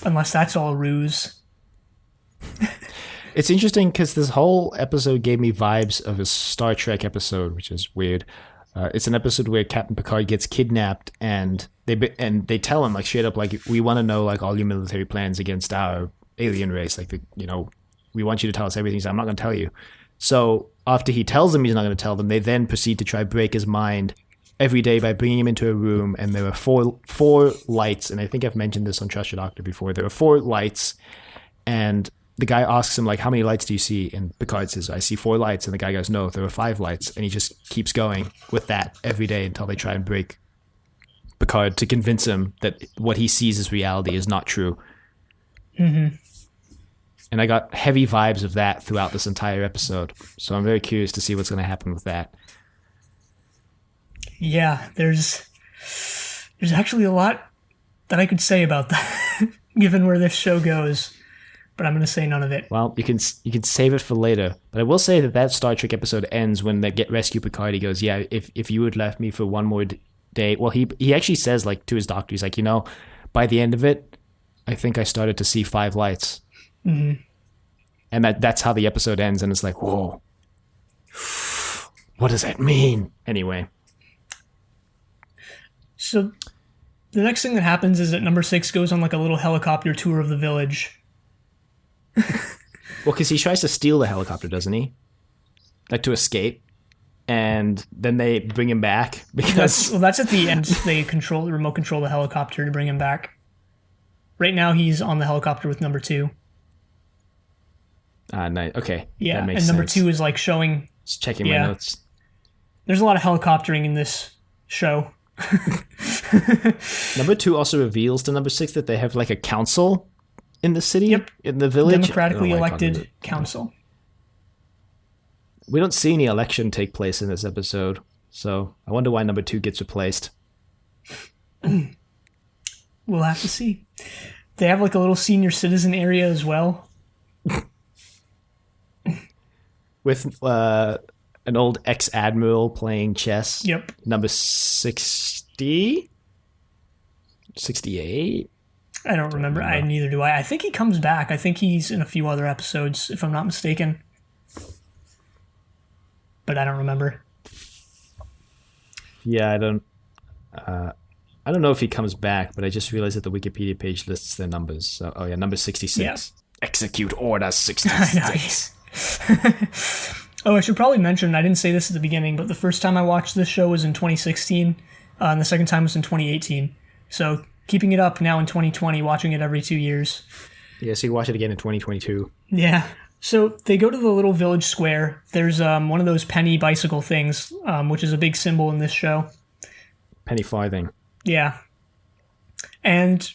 Unless that's all a ruse. It's interesting because this whole episode gave me vibes of a Star Trek episode, which is weird. It's an episode where Captain Picard gets kidnapped, and they tell him like straight up, like, we want to know like all your military plans against our alien race. Like, we want you to tell us everything. So I'm not going to tell you. So after he tells them he's not going to tell them, they then proceed to try break his mind every day by bringing him into a room, and there are four lights, and I think I've mentioned this on Trust Your Doctor before. There are 4 lights, and the guy asks him, like, how many lights do you see? And Picard says, I see 4 lights. And the guy goes, no, there are 5 lights. And he just keeps going with that every day until they try and break Picard to convince him that what he sees as reality is not true. Mm-hmm. And I got heavy vibes of that throughout this entire episode. So I'm very curious to see what's going to happen with that. Yeah, there's actually a lot that I could say about that, given where this show goes. But I'm going to say none of it. Well, you can save it for later. But I will say that Star Trek episode ends when they get rescue Picard. He goes, yeah, if you had left me for one more day. Well, he actually says, like, to his doctor, he's like, by the end of it, I think I started to see 5 lights. Mm-hmm. And that's how the episode ends. And it's like, whoa, what does that mean? Anyway. So the next thing that happens is that number 6 goes on like a little helicopter tour of the village. Well, because he tries to steal the helicopter, doesn't he? Like, to escape. And then they bring him back because... That's at the end. They remote control the helicopter to bring him back. Right now, he's on the helicopter with number 2. Nice. Okay. Yeah, that makes and number sense. 2 is like showing... Just checking my notes. There's a lot of helicoptering in this show. Number 2 also reveals to number 6 that they have like a council in the city, in the village. Democratically elected council. We don't see any election take place in this episode, so I wonder why number 2 gets replaced. We'll have to see. They have like a little senior citizen area as well. With an old ex-admiral playing chess. Yep. Number 60? 68? I don't remember. Neither do I. I think he comes back. I think he's in a few other episodes, if I'm not mistaken. But I don't remember. Yeah, I don't know if he comes back, but I just realized that the Wikipedia page lists their numbers. So, number 66. Yeah. Execute Order 66. Oh, I should probably mention, I didn't say this at the beginning, but the first time I watched this show was in 2016, and the second time was in 2018. So keeping it up now in 2020, watching it every 2 years. Yeah, so you watch it again in 2022. Yeah. So they go to the little village square. There's one of those penny bicycle things, which is a big symbol in this show. Penny farthing. Yeah. And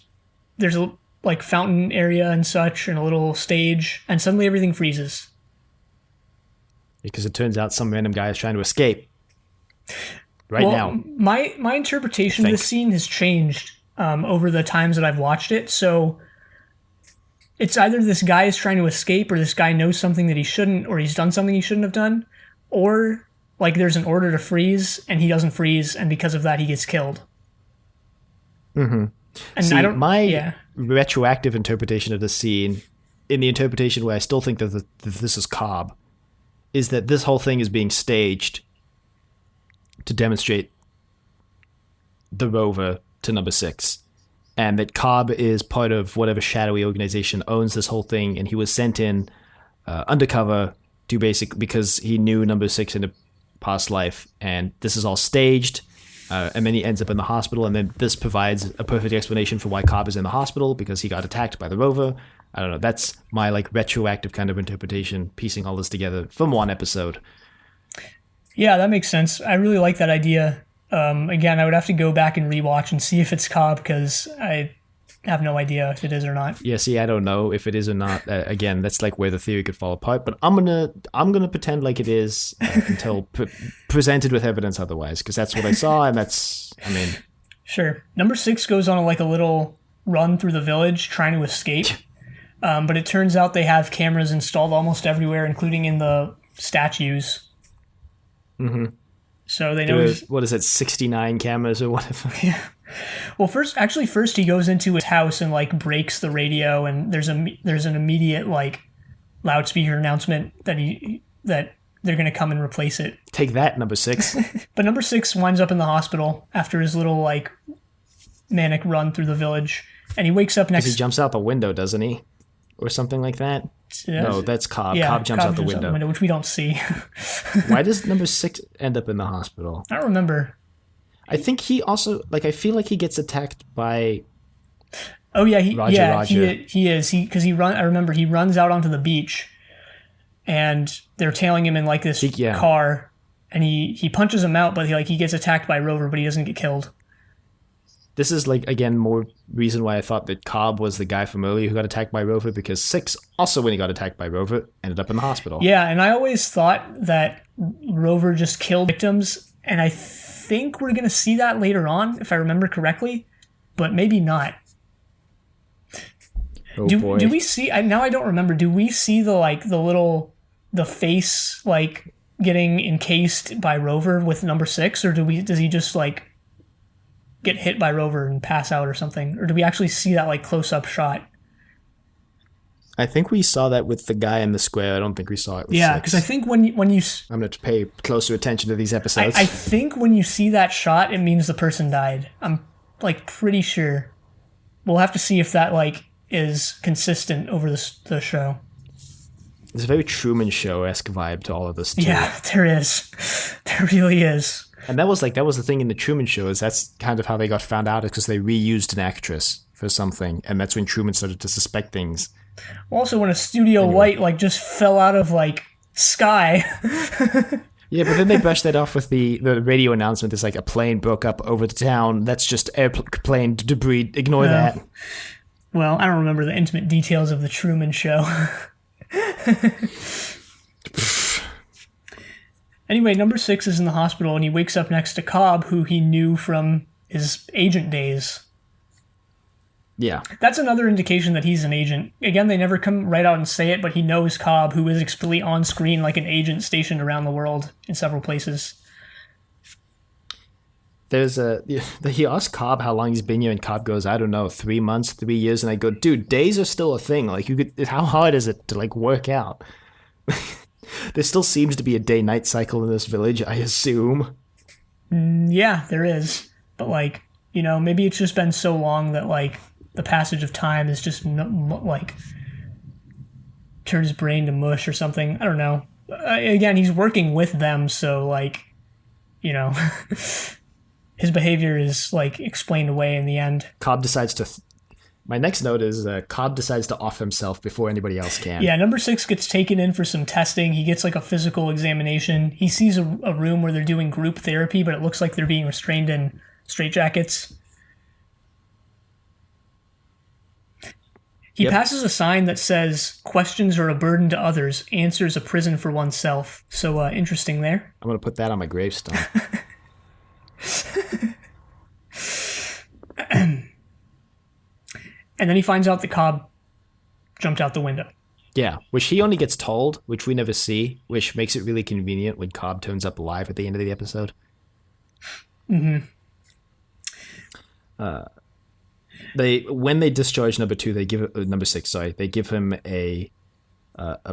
there's a like fountain area and such, and a little stage, and suddenly everything freezes. Because it turns out some random guy is trying to escape. Now. My interpretation of this scene has changed over the times that I've watched it. So it's either this guy is trying to escape, or this guy knows something that he shouldn't, or he's done something he shouldn't have done, or like there's an order to freeze and he doesn't freeze, and because of that he gets killed. Mm-hmm. And see, my retroactive interpretation of the scene, in the interpretation where I still think that this is Cobb, is that this whole thing is being staged to demonstrate the rover to number 6. And that Cobb is part of whatever shadowy organization owns this whole thing, and he was sent in undercover to because he knew number 6 in a past life, and this is all staged And then he ends up in the hospital, and then this provides a perfect explanation for why Cobb is in the hospital, because he got attacked by the rover. I don't know. That's my like retroactive kind of interpretation, piecing all this together from one episode. Yeah, that makes sense. I really like that idea. Again, I would have to go back and rewatch and see if it's Cobb, because I have no idea if it is or not. Yeah, see, I don't know if it is or not. Again, that's like where the theory could fall apart. But I'm gonna pretend like it is until presented with evidence otherwise, because that's what I saw, and Sure. Number 6 goes on like a little run through the village trying to escape, but it turns out they have cameras installed almost everywhere, including in the statues. Mm-hmm. So they know. What is it? 69 cameras or whatever. Yeah. Well, first he goes into his house and like breaks the radio, and there's an immediate like loudspeaker announcement that they're going to come and replace it. Take that, number 6. But number 6 winds up in the hospital after his little like manic run through the village, and he wakes up next. He jumps out the window, doesn't he, or something like that? No, that's Cobb. Yeah, Cobb jumps out the window, which we don't see. Why does number 6 end up in the hospital? I don't remember. I think he also I feel like he gets attacked by. Oh yeah, Roger. He is I remember he runs out onto the beach, and they're tailing him in like this car, and he punches him out, but he gets attacked by Rover, but he doesn't get killed. This is like again more reason why I thought that Cobb was the guy from earlier who got attacked by Rover, because 6 also, when he got attacked by Rover, ended up in the hospital. Yeah, and I always thought that Rover just killed victims, and I think we're going to see that later on, if I remember correctly, but maybe not. Oh boy. Do we see, now I don't remember, do we see the face like getting encased by Rover with number 6, or does he just like get hit by Rover and pass out or something, or do we actually see that like close-up shot? I think we saw that with the guy in the square. I don't think we saw it with 6. Because I think when you I'm going to pay closer attention to these episodes. I think when you see that shot, it means the person died. I'm like pretty sure. We'll have to see if that like is consistent over the show. There's a very Truman Show-esque vibe to all of this too. Yeah, there is. There really is. And that was the thing in the Truman Show, is that's kind of how they got found out, is because they reused an actress for something, and that's when Truman started to suspect things. Also, when a studio light like just fell out of like sky. Yeah, but then they brushed that off with the radio announcement. It's like a plane broke up over the town. That's just airplane debris. Ignore that. Well, I don't remember the intimate details of the Truman Show. Anyway, number 6 is in the hospital, and he wakes up next to Cobb, who he knew from his agent days. Yeah. That's another indication that he's an agent. Again, they never come right out and say it, but he knows Cobb, who is explicitly on screen like an agent stationed around the world in several places. He asked Cobb how long he's been here, and Cobb goes, I don't know, 3 months, 3 years, and I go, dude, days are still a thing. Like, how hard is it to like work out? There still seems to be a day-night cycle in this village, I assume. Yeah, there is. But like, maybe it's just been so long that like the passage of time is just like turned his brain to mush or something. I don't know. Again, he's working with them, so like, his behavior is like explained away in the end. Cobb decides to. My next note is Cobb decides to off himself before anybody else can. Yeah, number 6 gets taken in for some testing. He gets like a physical examination. He sees a room where they're doing group therapy, but it looks like they're being restrained in straitjackets. He passes a sign that says, "Questions are a burden to others, answers a prison for oneself." So interesting there. I'm going to put that on my gravestone. And then he finds out that Cobb jumped out the window. Yeah, which he only gets told, which we never see, which makes it really convenient when Cobb turns up alive at the end of the episode. Mm-hmm. When they discharge number 2, they give number 6. Sorry, they give him a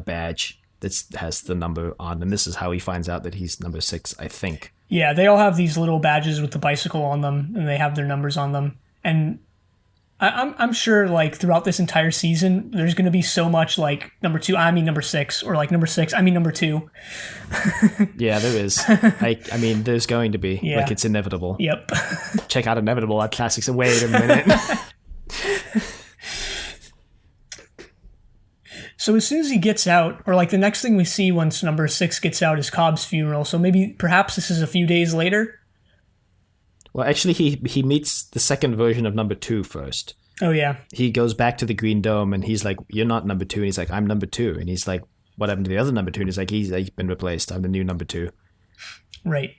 badge that has the number on, and this is how he finds out that he's number 6. I think. Yeah, they all have these little badges with the bicycle on them, and they have their numbers on them. And I'm sure like throughout this entire season, there's going to be so much like number 2, I mean number 6, or like number 6, I mean number 2. Yeah, there is. I mean, there's going to be. Yeah. Like, it's inevitable. Yep. Check out Inevitable at Classics. Wait a minute. So as soon as he gets out, or like the next thing we see once number 6 gets out is Cobb's funeral. So perhaps this is a few days later. Well, actually, he meets the second version of number 2 first. Oh, yeah. He goes back to the Green Dome, and he's like, "You're not number 2." And he's like, "I'm number 2." And he's like, "What happened to the other number 2?" And he's like, "He's been replaced. I'm the new number 2." Right.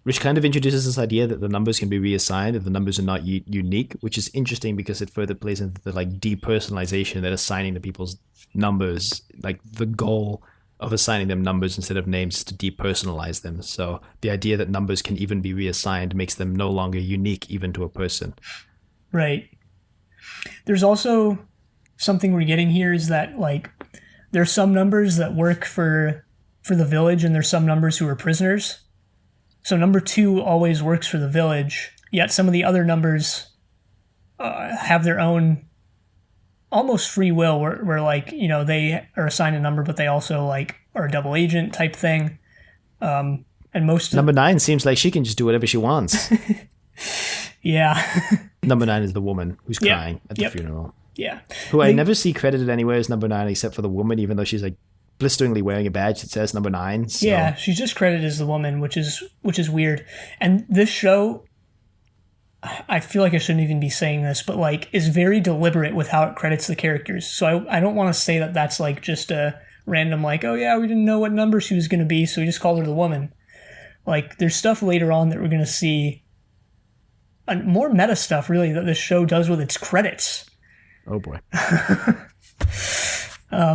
Which kind of introduces this idea that the numbers can be reassigned, and the numbers are not unique, which is interesting because it further plays into the like depersonalization that assigning the people's numbers, like the goal of assigning them numbers instead of names is to depersonalize them. So the idea that numbers can even be reassigned makes them no longer unique even to a person. Right. There's also something we're getting here is that like there's some numbers that work for the village, and there's some numbers who are prisoners. So number 2 always works for the village, yet some of the other numbers have their own almost free will where like, you know, they are assigned a number, but they also like are a double agent type thing. And most Number 9 seems like she can just do whatever she wants. Yeah. Number 9 is the woman who's Yep. crying at the funeral. Yeah. Who I never see credited anywhere as number 9 except for the woman, even though she's like blisteringly wearing a badge that says number 9. So. Yeah, she's just credited as the woman, which is weird. And this show, I feel like I shouldn't even be saying this, but like is very deliberate with how it credits the characters. So I don't want to say that that's like just a random like, oh yeah, we didn't know what number she was going to be, so we just called her the woman. Like there's stuff later on that we're going to see, more meta stuff really that this show does with its credits. Oh boy.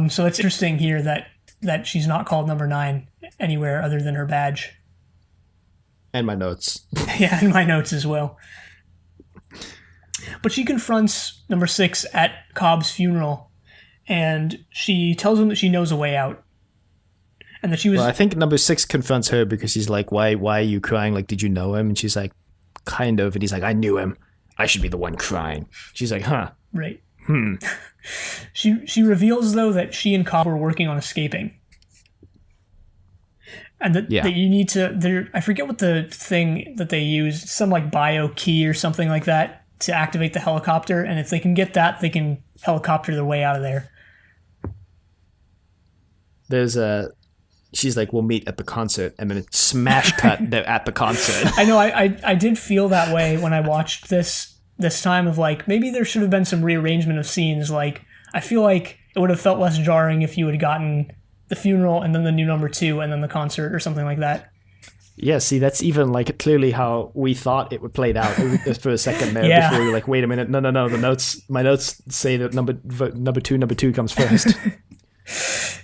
So it's interesting here that she's not called number 9 anywhere other than her badge. And my notes. Yeah, and my notes as well. But she confronts number 6 at Cobb's funeral, and she tells him that she knows a way out. And that she was... Well, I think number 6 confronts her because he's like, why are you crying? Like, did you know him? And she's like, kind of. And he's like, I knew him. I should be the one crying. She's like, huh. Right. She reveals, though, that she and Cobb were working on escaping. And that you need to... I forget what the thing that they used, some like bio key or something like that to activate the helicopter. And if they can get that, they can helicopter their way out of there. There's a... She's like, we'll meet at the concert. And then it's smash cut they're at the concert. I know, I did feel that way when I watched this time of like, maybe there should have been some rearrangement of scenes. Like, I feel like it would have felt less jarring if you had gotten the funeral and then the new number 2 and then the concert or something like that. Yeah, see, that's even like clearly how we thought it would play out for a second there before we were like, wait a minute, no, my notes say that number 2 comes first.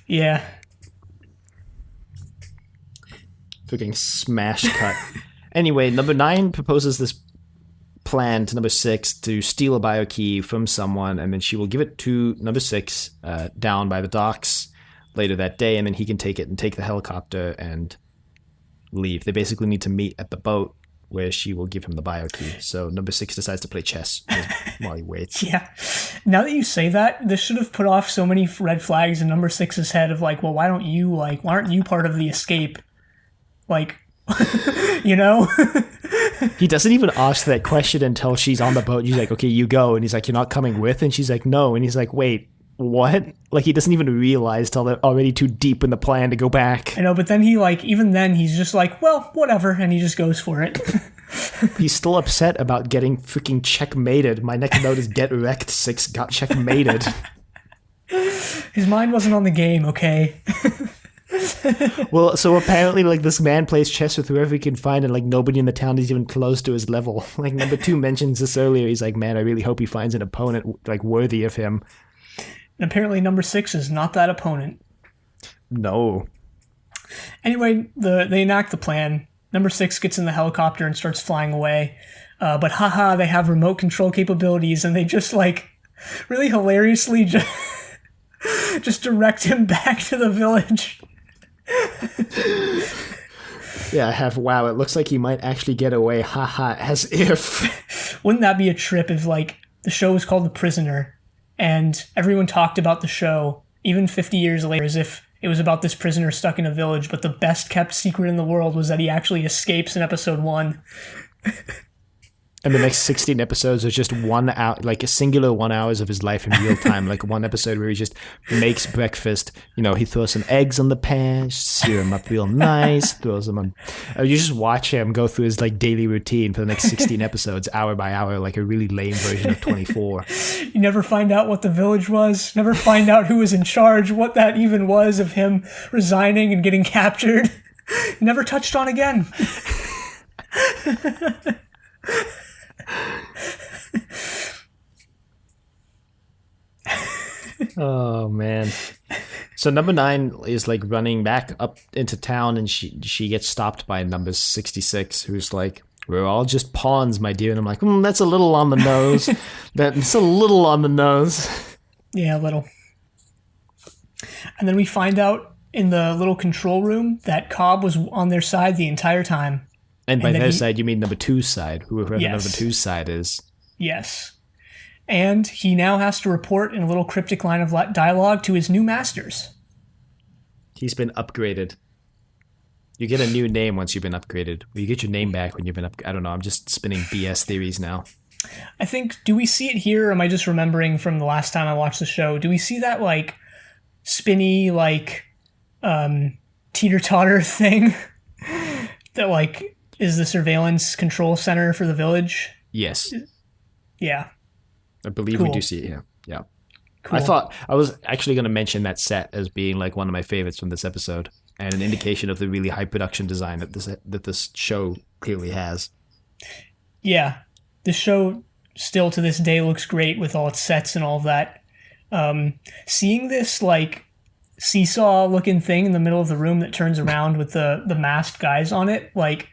Yeah. Fucking smash cut. Anyway, number 9 proposes this plan to number 6 to steal a bio key from someone, and then she will give it to number 6 down by the docks later that day, and then he can take it and take the helicopter and leave. They basically need to meet at the boat where she will give him the bio key. So number 6 decides to play chess while he waits. Yeah. Now that you say that, this should have put off so many red flags in number 6's head of like, well, why aren't you part of the escape? Like, you know? He doesn't even ask that question until she's on the boat. He's like, okay, you go. And he's like, you're not coming with? And she's like, no. And he's like, wait, what? Like, he doesn't even realize till they're already too deep in the plan to go back. I know, but then even then he's just like, well, whatever. And he just goes for it. He's still upset about getting freaking checkmated. My next note is get wrecked. 6 got checkmated. His mind wasn't on the game, okay? Well, so apparently, like, this man plays chess with whoever he can find, and like nobody in the town is even close to his level. Like, number 2 mentions this earlier. He's like, man, I really hope he finds an opponent like worthy of him. And apparently number 6 is not that opponent. No. Anyway, they enact the plan. Number 6 gets in the helicopter and starts flying away. But haha, they have remote control capabilities, and they just like really hilariously just direct him back to the village. Yeah, I have. Wow, it looks like he might actually get away. Haha, as if. Wouldn't that be a trip if The show was called The Prisoner, and everyone talked about the show, even 50 years later, as if it was about this prisoner stuck in a village, but the best kept secret in the world was that he actually escapes in episode 1. And the next 16 episodes are just 1 hour, like a singular 1 hours of his life in real time. Like one episode where he just makes breakfast. You know, he throws some eggs on the pan, sear them up real nice, throws them on. You just watch him go through his like daily routine for the next 16 episodes, hour by hour, like a really lame version of 24. You never find out what the village was, never find out who was in charge, what that even was of him resigning and getting captured. Never touched on again. Oh man. So number 9 is like running back up into town, and she gets stopped by number 66, who's like, "We're all just pawns, my dear." And I'm like, that's a little on the nose. That's a little on the nose. Yeah, a little. And then we find out in the little control room that Cobb was on their side the entire time. And by their side, you mean number 2's side, whoever Yes. number 2's side is. Yes. And he now has to report in a little cryptic line of dialogue to his new masters. He's been upgraded. You get a new name once you've been upgraded. Or you get your name back when you've been I don't know. I'm just spinning BS theories now. I think, do we see it here, or am I just remembering from the last time I watched the show? Do we see that, like, spinny, like, teeter-totter thing that, like, is the surveillance control center for the village? Yes. Yeah. I believe we do see it here. Yeah. Cool. I thought I was actually going to mention that set as being like one of my favorites from this episode, and an indication of the really high production design that this show clearly has. Yeah. The show still to this day looks great with all its sets and all of that. Seeing this like seesaw looking thing in the middle of the room that turns around with the masked guys on it, like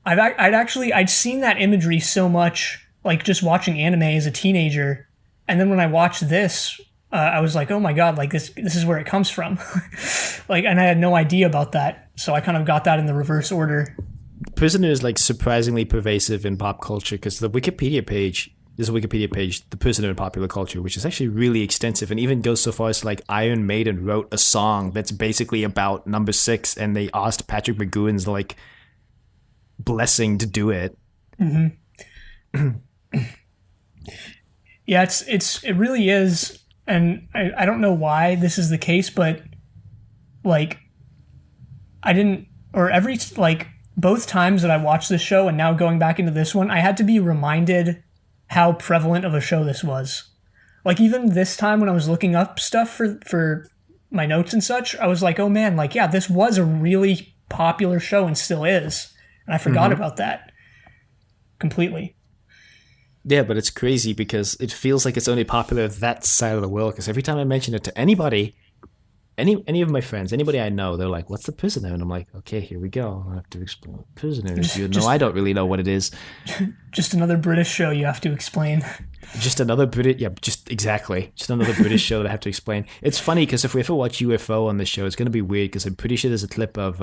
I'd seen that imagery so much, like just watching anime as a teenager, and then when I watched this, I was like, oh my god, like this is where it comes from. Like, and I had no idea about that, so I kind of got that in the reverse order. Prisoner is like surprisingly pervasive in pop culture, because the Wikipedia page, there's a Wikipedia page, The Prisoner in Popular Culture, which is actually really extensive, and even goes so far as like Iron Maiden wrote a song that's basically about number 6, and they asked Patrick McGowan's like blessing to do it. Mm-hmm. Yeah, it really is, and I don't know why this is the case, but like both times that I watched this show and now going back into this one, I had to be reminded how prevalent of a show this was. Like even this time when I was looking up stuff for my notes and such, I was like, oh man, like yeah, this was a really popular show and still is. And I forgot about that completely. Yeah, but it's crazy because it feels like it's only popular that side of the world, because every time I mention it to anybody, any of my friends, anybody I know, they're like, what's The Prisoner? And I'm like, okay, here we go. I have to explain what Prisoner is. I don't really know what it is. Just another British show you have to explain. Just another British, yeah, just exactly. Just another British show that I have to explain. It's funny because if we ever watch UFO on the show, it's going to be weird because I'm pretty sure there's a clip of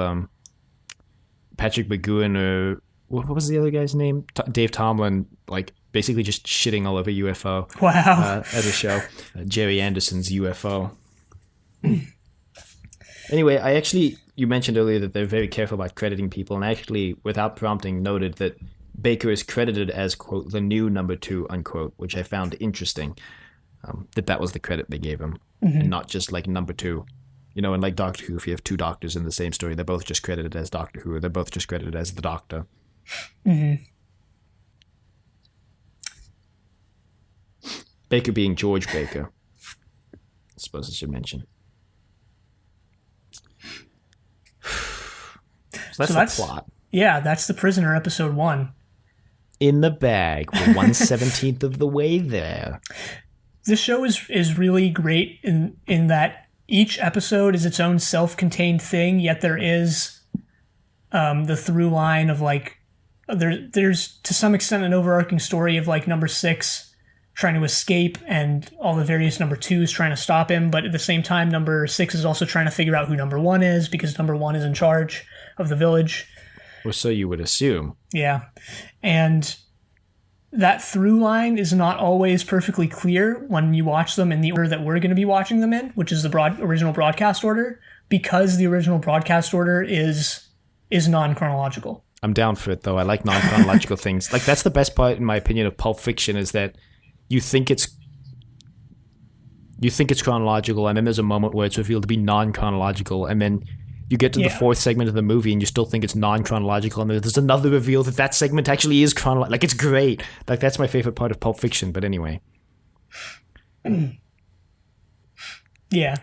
Patrick McGowan or what was the other guy's name? Dave Tomblin, like basically just shitting all over UFO. Wow. As a show. Jerry Anderson's UFO. Anyway, you mentioned earlier that they're very careful about crediting people, and I actually, without prompting, noted that Baker is credited as, quote, the new number 2, unquote, which I found interesting, that was the credit they gave him, and not just like number 2. You know, in like Doctor Who, if you have 2 doctors in the same story, they're both just credited as Doctor Who, or they're both just credited as the Doctor. Mm-hmm. Baker being George Baker. I suppose I should mention. So that's the plot. Yeah, that's The Prisoner, episode 1. In the bag. We're 1/17 of the way there. This show is really great in that each episode is its own self-contained thing, yet there is the through line of like there's to some extent an overarching story of like number 6 trying to escape and all the various number 2s trying to stop him, but at the same time number 6 is also trying to figure out who number 1 is, because number 1 is in charge of the village. Or so you would assume. Yeah. And that through line is not always perfectly clear when you watch them in the order that we're going to be watching them in, which is the original broadcast order, because the original broadcast order is non-chronological. I'm down for it, though. I like non-chronological things. Like, that's the best part, in my opinion, of Pulp Fiction, is that you think it's chronological, and then there's a moment where it's revealed to be non-chronological, and then you get to the fourth segment of the movie, and you still think it's non-chronological, and there's another reveal that segment actually is chronological. Like, it's great. Like, that's my favorite part of Pulp Fiction, but anyway. Yeah.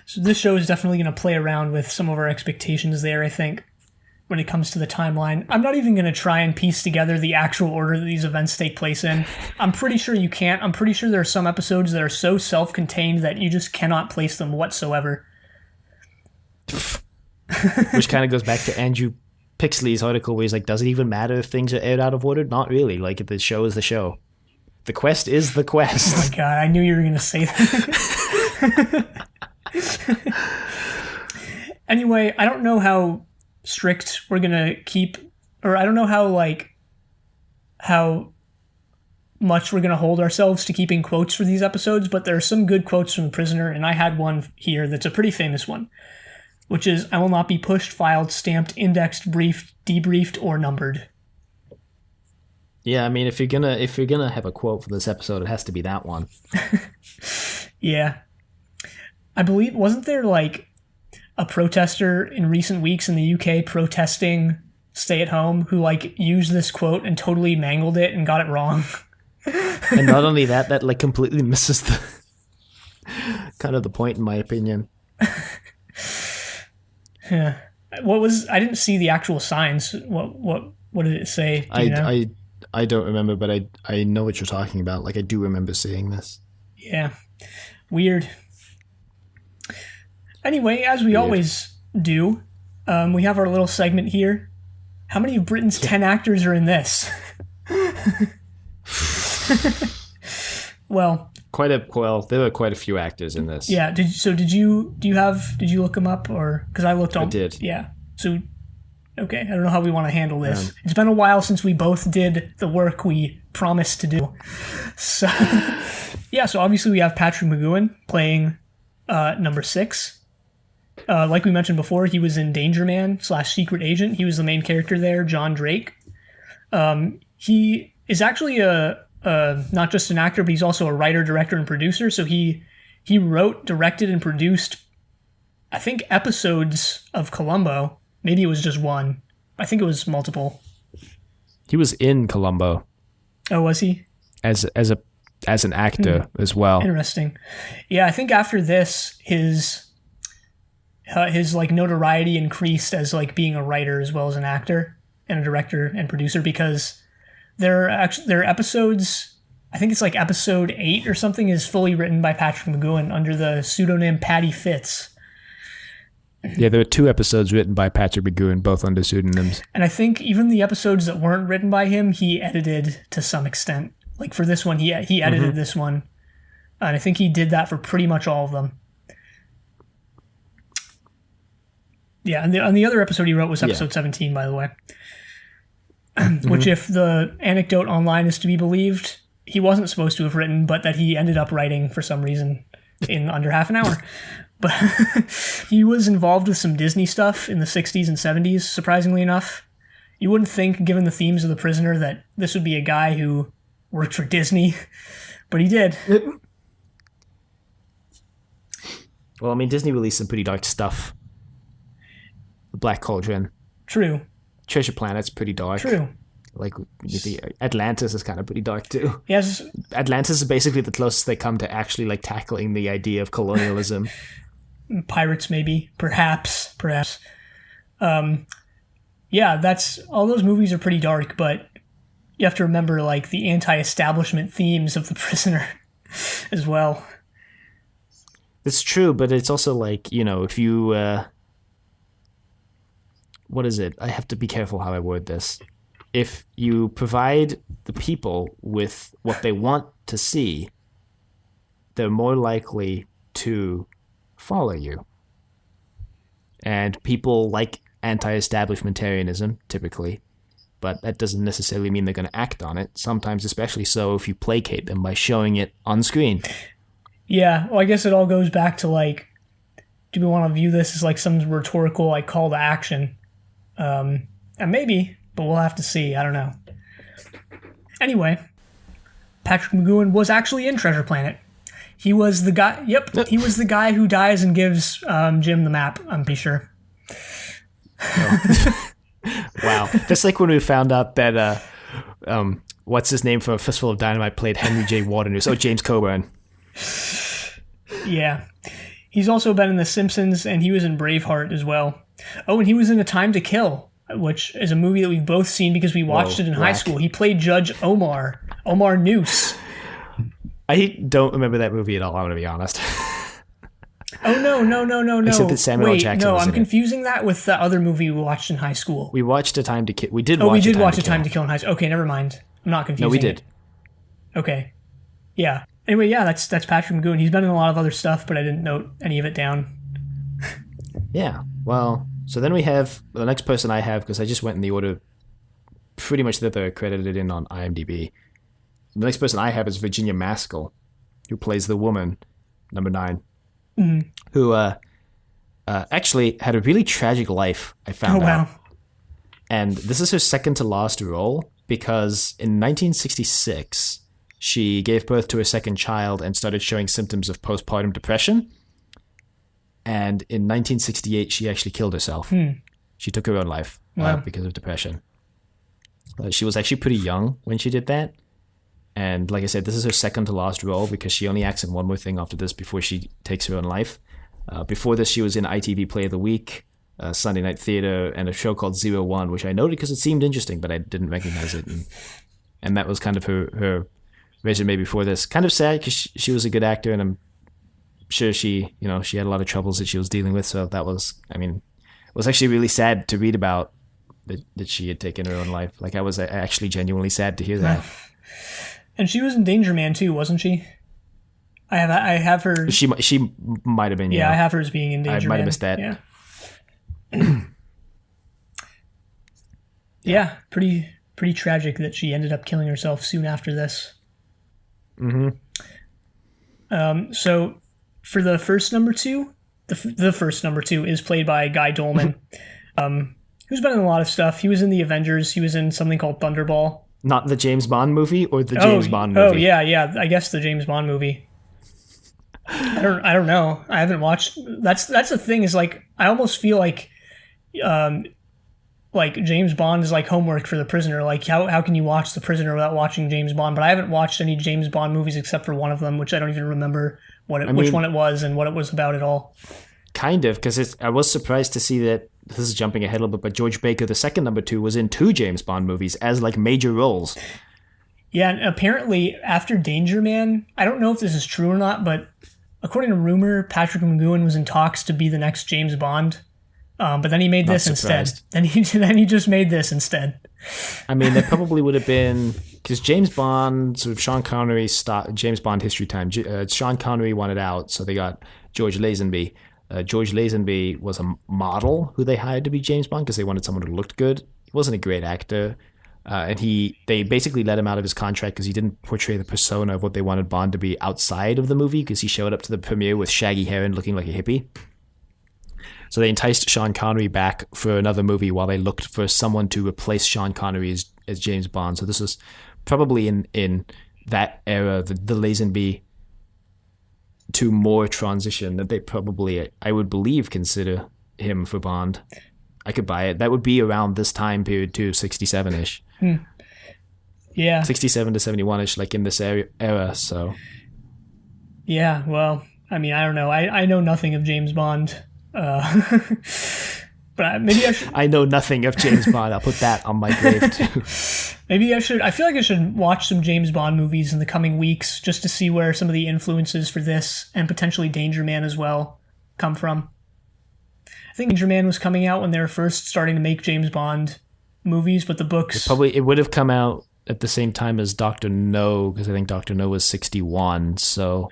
So this show is definitely going to play around with some of our expectations there, I think, when it comes to the timeline. I'm not even going to try and piece together the actual order that these events take place in. I'm pretty sure you can't. I'm pretty sure there are some episodes that are so self-contained that you just cannot place them whatsoever. Which kind of goes back to Andrew Pixley's article where he's like, does it even matter if things are aired out of order? Not really. Like, the show is the show. The quest is the quest. Oh my god, I knew you were going to say that. Anyway, I don't know how strict we're going to keep, or I don't know how much we're going to hold ourselves to keeping quotes for these episodes, but there are some good quotes from The Prisoner, and I had one here that's a pretty famous one, which is, "I will not be pushed, filed, stamped, indexed, briefed, debriefed, or numbered." Yeah, I mean, if you're gonna have a quote for this episode, it has to be that one. Yeah. I believe, wasn't there like a protester in recent weeks in the UK protesting stay at home who like used this quote and totally mangled it and got it wrong? And not only that like completely misses the kind of the point, in my opinion. Yeah. I didn't see the actual signs. What did it say? Do you know? I don't remember, but I know what you're talking about. Like, I do remember seeing this. Yeah. Weird. Anyway, as we always do, we have our little segment here. How many of Britain's 10 actors are in this? Well, there were quite a few actors in this. Yeah. Did you look them up, or because I looked on? I did. Yeah. So, okay. I don't know how we want to handle this. It's been a while since we both did the work we promised to do. So, yeah. So obviously we have Patrick McGoohan playing number 6. Like we mentioned before, he was in Danger Man / Secret Agent. He was the main character there, John Drake. He is actually not just an actor, but he's also a writer, director, and producer. So he wrote, directed, and produced, I think, episodes of Columbo. Maybe it was just one. I think it was multiple. He was in Columbo. Oh, was he? As an actor as well. Interesting. Yeah, I think after this, his like notoriety increased as like being a writer as well as an actor and a director and producer, because there are episodes, I think it's like episode 8 or something, is fully written by Patrick McGoohan under the pseudonym Patty Fitz. Yeah, there were 2 episodes written by Patrick McGoohan, both under pseudonyms. And I think even the episodes that weren't written by him, he edited to some extent. Like for this one, he edited this one. And I think he did that for pretty much all of them. Yeah, and the other episode he wrote was episode 17, by the way. Which, if the anecdote online is to be believed, he wasn't supposed to have written, but that he ended up writing for some reason in under half an hour. But he was involved with some Disney stuff in the 60s and 70s, surprisingly enough. You wouldn't think, given the themes of The Prisoner, that this would be a guy who worked for Disney, but he did. Well, I mean, Disney released some pretty dark stuff. The Black Cauldron. True. Treasure Planet's pretty dark. True. Like, the Atlantis is kind of pretty dark, too. Yes. Atlantis is basically the closest they come to actually, like, tackling the idea of colonialism. Pirates, maybe. Perhaps. Yeah, all those movies are pretty dark, but you have to remember, like, the anti-establishment themes of The Prisoner as well. It's true, but it's also like, you know, if you... what is it? I have to be careful how I word this. If you provide the people with what they want to see, they're more likely to follow you. And people like anti-establishmentarianism, typically, but that doesn't necessarily mean they're going to act on it. Sometimes, especially so, if you placate them by showing it on screen. Yeah, well, I guess it all goes back to, like, do we want to view this as, like, some rhetorical, like, call to action? And maybe, but we'll have to see. I don't know. Anyway, Patrick McGoohan was actually in Treasure Planet. He was the guy. Yep, he was the guy who dies and gives Jim the map. I'm pretty sure. Oh. Wow, that's like when we found out that what's his name from A Fistful of Dynamite played Henry J. Waternoose. Oh, James Coburn. Yeah, he's also been in The Simpsons, and he was in Braveheart as well. Oh, and he was in A Time to Kill, which is a movie that we've both seen because we watched it in high school. He played Judge Omar Noose. I don't remember that movie at all, I'm going to be honest. Oh, no. Except that Samuel L. Jackson no, was I'm in confusing that with the other movie we watched in high school. We watched A Time to Kill. We did watch A Time to Kill in high school. Okay, never mind. I'm not confusing No, we did. it. Okay. Yeah. Anyway, yeah, that's Patrick McGoohan. He's been in a lot of other stuff, but I didn't note any of it down. Yeah, well, so then we have the next person I have, because I just went in the order pretty much that they're credited in on IMDb. The next person I have is Virginia Maskel, who plays the woman, number 9, who actually had a really tragic life, I found out. Wow. And this is her second to last role, because in 1966, she gave birth to her second child and started showing symptoms of postpartum depression. And in 1968, she actually killed herself. She took her own life because of depression. She was actually pretty young when she did that. And like I said, this is her second to last role because she only acts in one more thing after this before she takes her own life. Before this, she was in ITV Play of the Week, Sunday Night Theater, and a show called 01, which I noted because it seemed interesting, but I didn't recognize it. And that was kind of her resume before this. Kind of sad because she was a good actor, and I'm sure she had a lot of troubles that she was dealing with. So that was, it was actually really sad to read about that she had taken her own life. Like, I was actually genuinely sad to hear that. And she was in Danger Man too, wasn't she? I have her. She might have been. Yeah, I have her as being in Danger Man. I might have missed that. Yeah. Yeah, pretty tragic that she ended up killing herself soon after this. So for the first number 2, the first number 2 is played by Guy Dolman, who's been in a lot of stuff. He was in The Avengers. He was in something called Thunderball. Not the James Bond movie, or the James Bond movie? Oh yeah. I guess the James Bond movie. I don't know. I haven't watched. That's the thing, is like I almost feel like James Bond is like homework for The Prisoner. Like how can you watch The Prisoner without watching James Bond? But I haven't watched any James Bond movies except for one of them, which I don't even remember which one it was and what it was about at all. Kind of, because I was surprised to see that. This is jumping ahead a little bit, but George Baker, the second number 2, was in 2 James Bond movies as like major roles. Yeah, and apparently after Danger Man, I don't know if this is true or not, but according to rumor, Patrick McGoohan was in talks to be the next James Bond. But then he made this instead. Then he just made this instead. That probably would have been because James Bond, sort of Sean Connery, James Bond history time. Sean Connery wanted out, so they got George Lazenby. George Lazenby was a model who they hired to be James Bond because they wanted someone who looked good. He wasn't a great actor. And they basically let him out of his contract because he didn't portray the persona of what they wanted Bond to be outside of the movie, because he showed up to the premiere with shaggy hair and looking like a hippie. So they enticed Sean Connery back for another movie while they looked for someone to replace Sean Connery as James Bond. So this was probably in that era, the Lazenby to more transition, that they probably, I would believe, consider him for Bond. I could buy it. That would be around this time period too, 67-ish. Yeah. 67 to 71-ish, like in this era, so. Yeah, well, I don't know. I know nothing of James Bond. But maybe I should... I know nothing of James Bond. I'll put that on my grave too. Maybe I should... I feel like I should watch some James Bond movies in the coming weeks just to see where some of the influences for this and potentially Danger Man as well come from. I think Danger Man was coming out when they were first starting to make James Bond movies, but the books... It would have come out at the same time as Dr. No, because I think Dr. No was 61, so...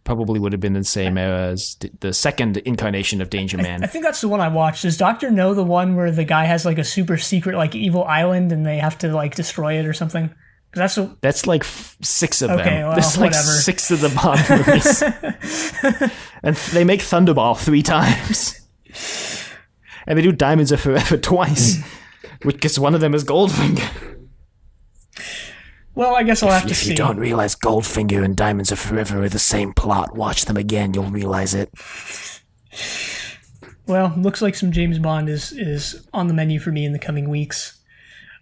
probably would have been in the same era as the second incarnation of Danger Man. I think that's the one I watched. Does Doctor know the one where the guy has like a super secret like evil island and they have to like destroy it or something? That's like 6 of them. Well, There's like whatever. 6 of the Bond movies. And they make Thunderball 3 times. And they do Diamonds Are Forever twice. Because one of them is Goldfinger. Well, I guess I'll have to see. If you don't realize Goldfinger and Diamonds Are Forever are the same plot, watch them again, you'll realize it. Well, looks like some James Bond is on the menu for me in the coming weeks.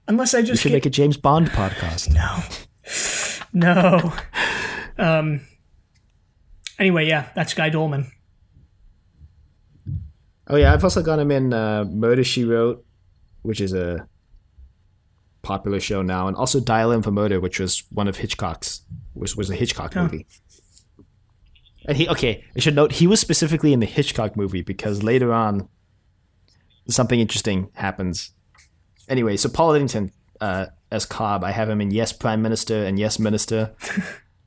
Unless I just You should make a James Bond podcast. No. Anyway, yeah, that's Guy Dolman. Oh yeah, I've also got him in Murder, She Wrote, which is a popular show now, and also Dial M for Murder, which was one of Hitchcock's, was a Hitchcock movie. And I should note, he was specifically in the Hitchcock movie because later on, something interesting happens. Anyway, so Paul Eddington as Cobb, I have him in Yes, Prime Minister and Yes, Minister.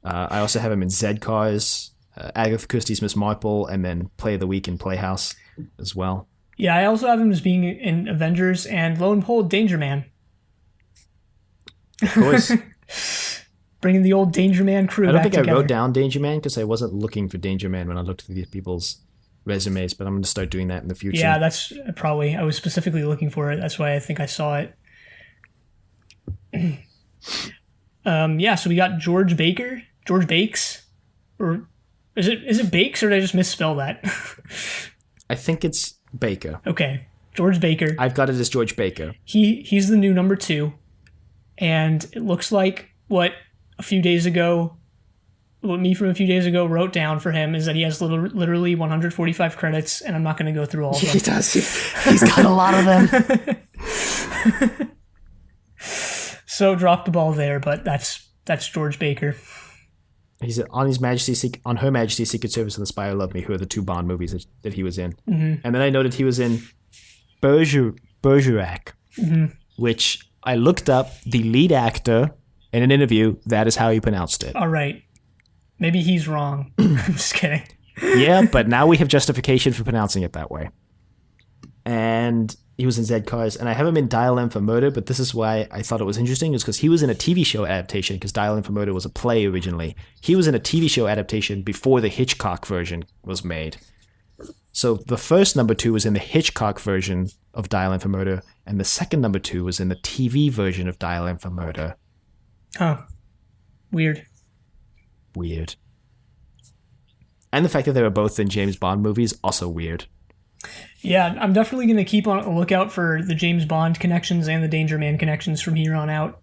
I also have him in Z Cars, Agatha Christie's Miss Marple, and then Play of the Week in Playhouse as well. Yeah, I also have him as being in Avengers and lo and behold, Danger Man. Of course. Bringing the old Danger Man crew I don't back think together. I wrote down Danger Man because I wasn't looking for Danger Man when I looked at these people's resumes, but I'm going to start doing that in the future. Yeah, that's probably, I was specifically looking for it. That's why I think I saw it. Yeah, so we got George Bakes, or is it Bakes, or did I just misspell that? I think it's Baker. Okay, George Baker. I've got it as George Baker. He's the new number 2, and it looks like what me from a few days ago wrote down for him is that he has literally 145 credits, and I'm not going to go through all of them. He does. He's got a lot of them. So drop the ball there, but that's George Baker. He's on Her Majesty's Secret Service and The Spy Who Loved Me, who are the 2 Bond movies that he was in. Mm-hmm. And then I noted he was in Bergerac, which I looked up the lead actor in an interview. That is how he pronounced it. All right. Maybe he's wrong. I'm just kidding. Yeah, but now we have justification for pronouncing it that way. And he was in Z Cars, and I have him in Dial M for Murder, but this is why I thought it was interesting, is because he was in a TV show adaptation, because Dial M for Murder was a play originally. He was in a TV show adaptation before the Hitchcock version was made. So the first number 2 was in the Hitchcock version of Dial M for Murder, and the second number 2 was in the TV version of Dial M for Murder. Huh. Weird. And the fact that they were both in James Bond movies, also weird. Yeah, I'm definitely going to keep on a lookout for the James Bond connections and the Danger Man connections from here on out.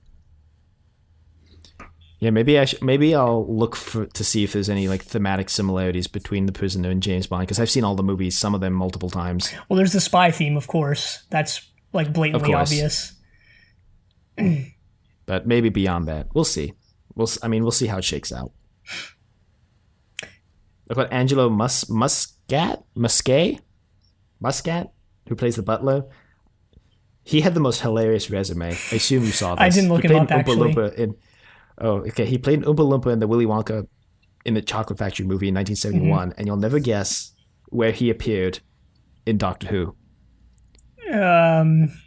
Yeah, maybe I'll look to see if there's any like thematic similarities between The Prisoner and James Bond, because I've seen all the movies, some of them multiple times. Well, there's the spy theme, of course. That's like blatantly obvious. But maybe beyond that, we'll see. We'll see how it shakes out. I've got Angelo Muscat, who plays the butler. He had the most hilarious resume. I assume you saw this. I didn't look him up, actually. He played Oompa Loompa in the Willy Wonka in the Chocolate Factory movie in 1971, and you'll never guess where he appeared in Doctor Who.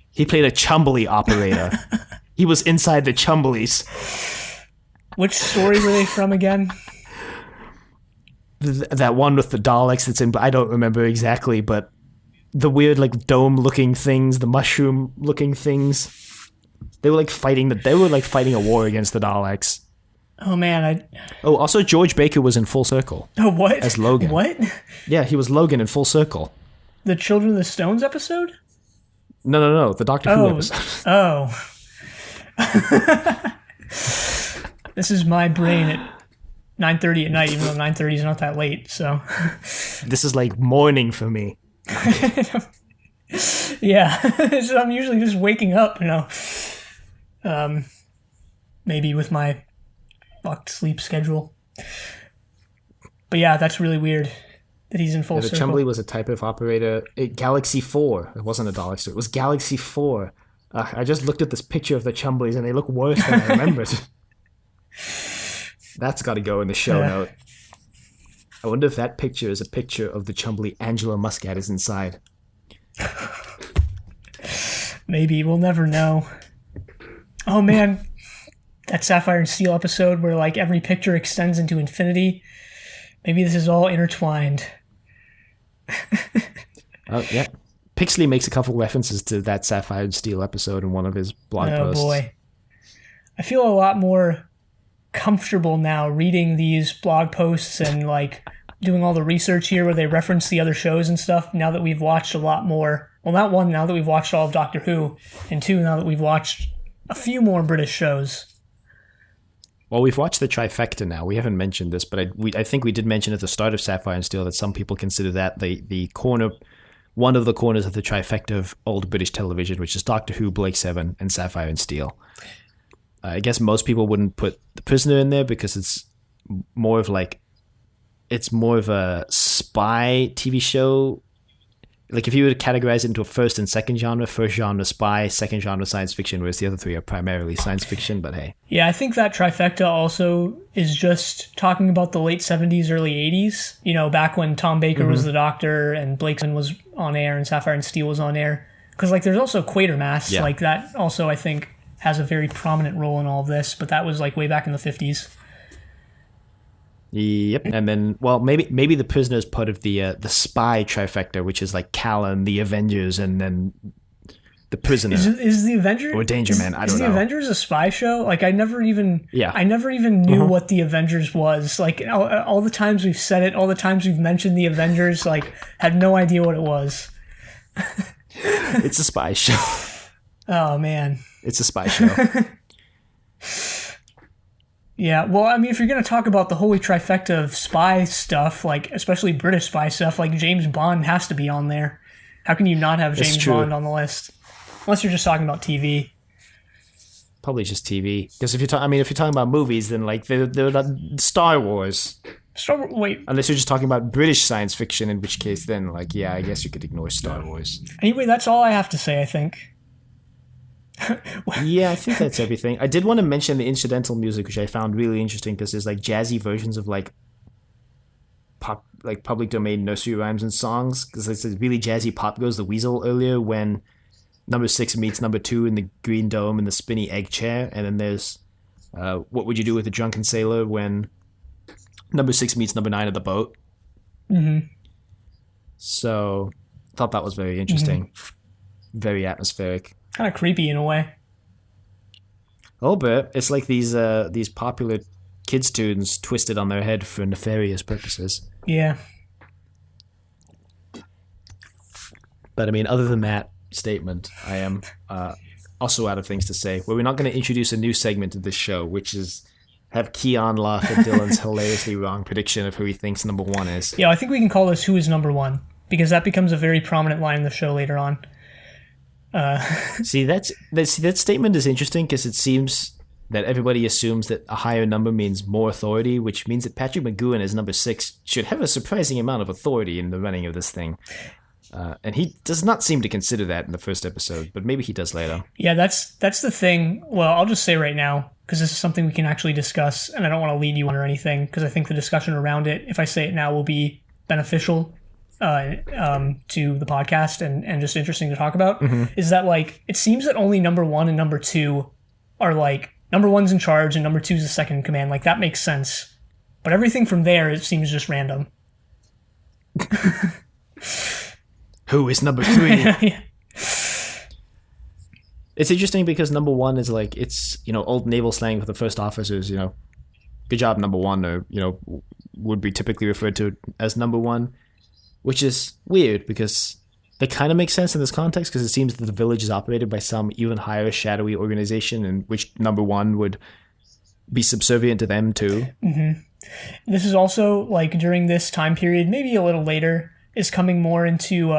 He played a Chumbly operator. He was inside the Chumblies. Which story were they from again? That one with the Daleks that's in, I don't remember exactly, but the weird like dome-looking things, the mushroom-looking things. They were like fighting a war against the Daleks. Oh man, also George Baker was in Full Circle. Oh, what? As Logan. What? Yeah, he was Logan in Full Circle. The Children of the Stones episode? No, the Doctor Who episode. Oh. This is my brain at 9:30 at night, even though 9:30 is not that late, so. This is like morning for me. Yeah, so I'm usually just waking up, maybe with my fucked sleep schedule. But yeah, that's really weird that he's in Full Circle. The Chumbly was a type of operator. Galaxy 4. It wasn't a Dalek store. It was Galaxy 4. I just looked at this picture of the Chumblies and they look worse than I remembered. That's got to go in the show note. I wonder if that picture is a picture of the chumbly Angela Muscat is inside. Maybe. We'll never know. Oh, man. That Sapphire and Steel episode where, like, every picture extends into infinity. Maybe this is all intertwined. Oh, yeah. Pixley makes a couple references to that Sapphire and Steel episode in one of his blog posts. Oh, boy. I feel a lot more comfortable now reading these blog posts and, like, doing all the research here where they reference the other shows and stuff now that we've watched a lot more. Well, not one, now that we've watched all of Doctor Who, and two, now that we've watched a few more British shows. Well, we've watched the trifecta now. We haven't mentioned this, but I think we did mention at the start of Sapphire and Steel that some people consider that the corner, one of the corners of the trifecta of old British television, which is Doctor Who, Blake Seven, and Sapphire and Steel. I guess most people wouldn't put The Prisoner in there because it's more of a spy TV show. Like if you were to categorize it into a first and second genre spy, second genre science fiction, whereas the other three are primarily science fiction, but hey. Yeah, I think that trifecta also is just talking about the late 70s, early 80s, you know, back when Tom Baker was the Doctor and Blakeson was on air and Sapphire and Steel was on air. Because like there's also Quatermass, like that also I think has a very prominent role in all of this, but that was like way back in the 50s. Yep, and then maybe The Prisoner is part of the spy trifecta, which is like Callan, the Avengers, and then The Prisoner. Is the Avengers or Danger Man? I don't know. Is the Avengers a spy show? Like I never even knew what the Avengers was. Like all the times we've said it, all the times we've mentioned the Avengers, like had no idea what it was. It's a spy show. Oh man, it's a spy show. Yeah, well, I mean, if you're going to talk about the holy trifecta of spy stuff, like, especially British spy stuff, like, James Bond has to be on there. How can you not have James Bond on the list? Unless you're just talking about TV. Probably just TV. Because if you're talking about movies, then, like, they're not Star Wars. Wait. Unless you're just talking about British science fiction, in which case, then, like, yeah, I guess you could ignore Star Wars. Anyway, that's all I have to say, I think. Yeah, I think that's everything. I did want to mention the incidental music, which I found really interesting because there's like jazzy versions of like pop, like public domain nursery rhymes and songs. Because it's a really jazzy "Pop Goes the Weasel" earlier when number 6 meets number 2 in the green dome in the spinny egg chair, and then there's "What Would You Do with a Drunken Sailor" when number 6 meets number 9 at the boat. Mm-hmm. So, I thought that was very interesting, very atmospheric. Kind of creepy in a way. A little bit. It's like these popular kids' tunes twisted on their head for nefarious purposes. Yeah. But I mean, other than that statement, I am also out of things to say. Well, we're not going to introduce a new segment of this show, which is have Kiyan laugh at Dylan's hilariously wrong prediction of who he thinks number 1 is. Yeah, I think we can call this "Who is Number 1" because that becomes a very prominent line in the show later on. See, that statement is interesting because it seems that everybody assumes that a higher number means more authority, which means that Patrick McGoohan as number 6 should have a surprising amount of authority in the running of this thing. And he does not seem to consider that in the first episode, but maybe he does later. Yeah, that's the thing. Well, I'll just say right now, because this is something we can actually discuss, and I don't want to lead you on or anything, because I think the discussion around it, if I say it now, will be beneficial to the podcast and just interesting to talk about, is that like it seems that only number 1 and number 2 are like number 1's in charge and number 2's the second in command. Like that makes sense, but everything from there it seems just random. Who is number 3? Yeah. It's interesting because number 1 is like it's old naval slang for the first officers. Good job, number 1, or would be typically referred to as number 1. Which is weird because that kind of makes sense in this context because it seems that the village is operated by some even higher shadowy organization in which number 1 would be subservient to them too. Mm-hmm. This is also like during this time period, maybe a little later, is coming more into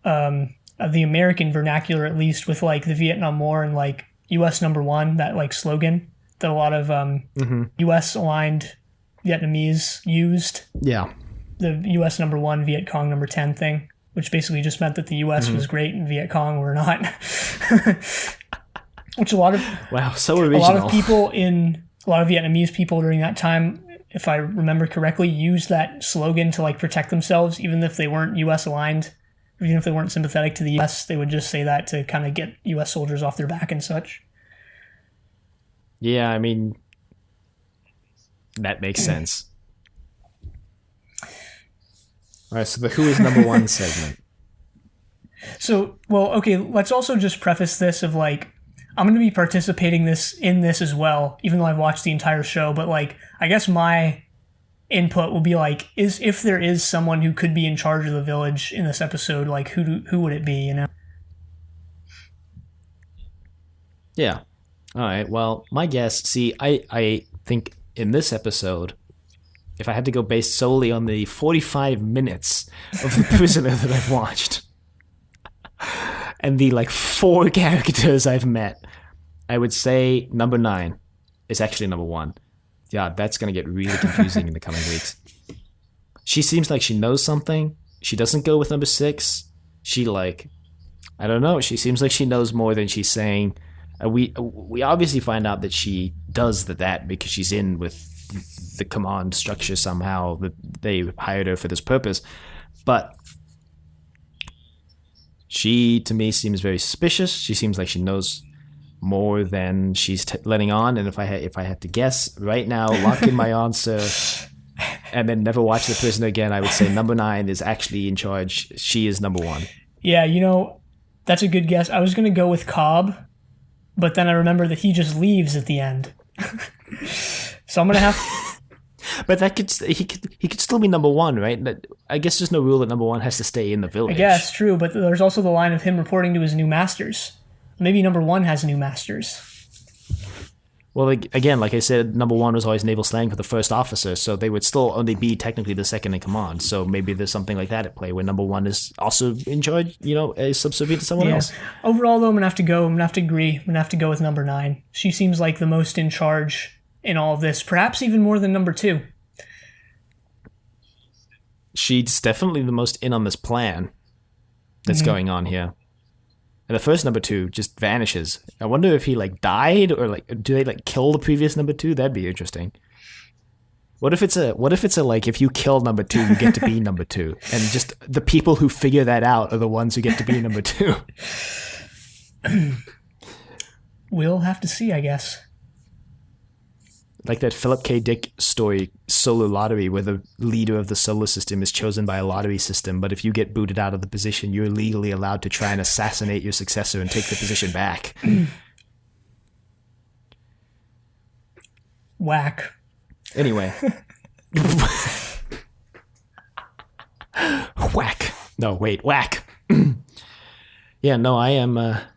the American vernacular at least with like the Vietnam War and like U.S. number 1, that like slogan that a lot of U.S. aligned Vietnamese used. Yeah. The U.S. number 1, Viet Cong number 10 thing, which basically just meant that the U.S. was great and Viet Cong were not. Which a lot of so original. A lot of Vietnamese people during that time if I remember correctly, used that slogan to like protect themselves, even if they weren't U.S. aligned, even if they weren't sympathetic to the U.S. They would just say that to kind of get U.S. soldiers off their back and such. Yeah, I mean, that makes sense. All right, so the Who is Number One segment. So, well, okay, let's also just preface this of like, I'm going to be participating in this as well, even though I've watched the entire show, but like, I guess my input will be like, if there is someone who could be in charge of the village in this episode, like who would it be, you know? Yeah. All right, well, my guess, see, I think in this episode, if I had to go based solely on the 45 minutes of The Prisoner that I've watched, and the like 4 characters I've met, I would say number 9 is actually number 1. Yeah, that's going to get really confusing in the coming weeks. She seems like she knows something. She doesn't go with number 6. She like, I don't know. She seems like she knows more than she's saying. We obviously find out that she does that because she's in with the command structure somehow, that they hired her for this purpose. But she, to me, seems very suspicious. She seems like she knows more than she's letting on. And if I had to guess right now, lock in my answer, and then never watch The Prisoner again, I would say number 9 is actually in charge. She is number 1. Yeah, you know, that's a good guess. I was going to go with Cobb, but then I remember that he just leaves at the end. So I'm going to have... But he could still be number 1, right? I guess there's no rule that number 1 has to stay in the village. I guess, true, but there's also the line of him reporting to his new masters. Maybe number 1 has new masters. Well, again, like I said, number 1 was always naval slang for the first officer, so they would still only be technically the second in command. So maybe there's something like that at play where number 1 is also in charge, is subservient to someone else. Overall, though, I'm going to have to agree. I'm going to have to go with number 9. She seems like the most in charge in all of this, perhaps even more than number 2. She's definitely the most in on this plan that's going on here. And the first number 2 just vanishes. I wonder if he died, or do they kill the previous number 2? That'd be interesting. What if it's a if you kill number 2, you get to be number 2, and just the people who figure that out are the ones who get to be number 2. We'll have to see, I guess. Like that Philip K. Dick story, Solar Lottery, where the leader of the solar system is chosen by a lottery system, but if you get booted out of the position, you're legally allowed to try and assassinate your successor and take the position back. Whack. Anyway. Whack. No, wait, whack. Yeah, no, I am out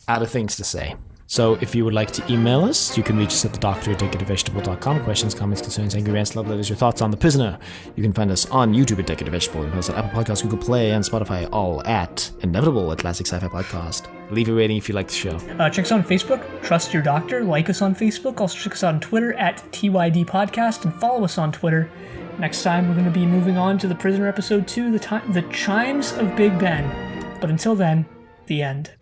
of things to say. So if you would like to email us, you can reach us at thedoctor@decadavegetable.com. Questions, comments, concerns, angry rants, love letters, your thoughts on The Prisoner. You can find us on YouTube at Decorative Vegetable. You can find us on Apple Podcasts, Google Play, and Spotify, all at Inevitable, a classic sci-fi podcast. Leave a rating if you like the show. Check us out on Facebook, Trust Your Doctor. Like us on Facebook. Also check us out on Twitter at TYD Podcast, and follow us on Twitter. Next time, we're going to be moving on to The Prisoner Episode 2, The Chimes of Big Ben. But until then, the end.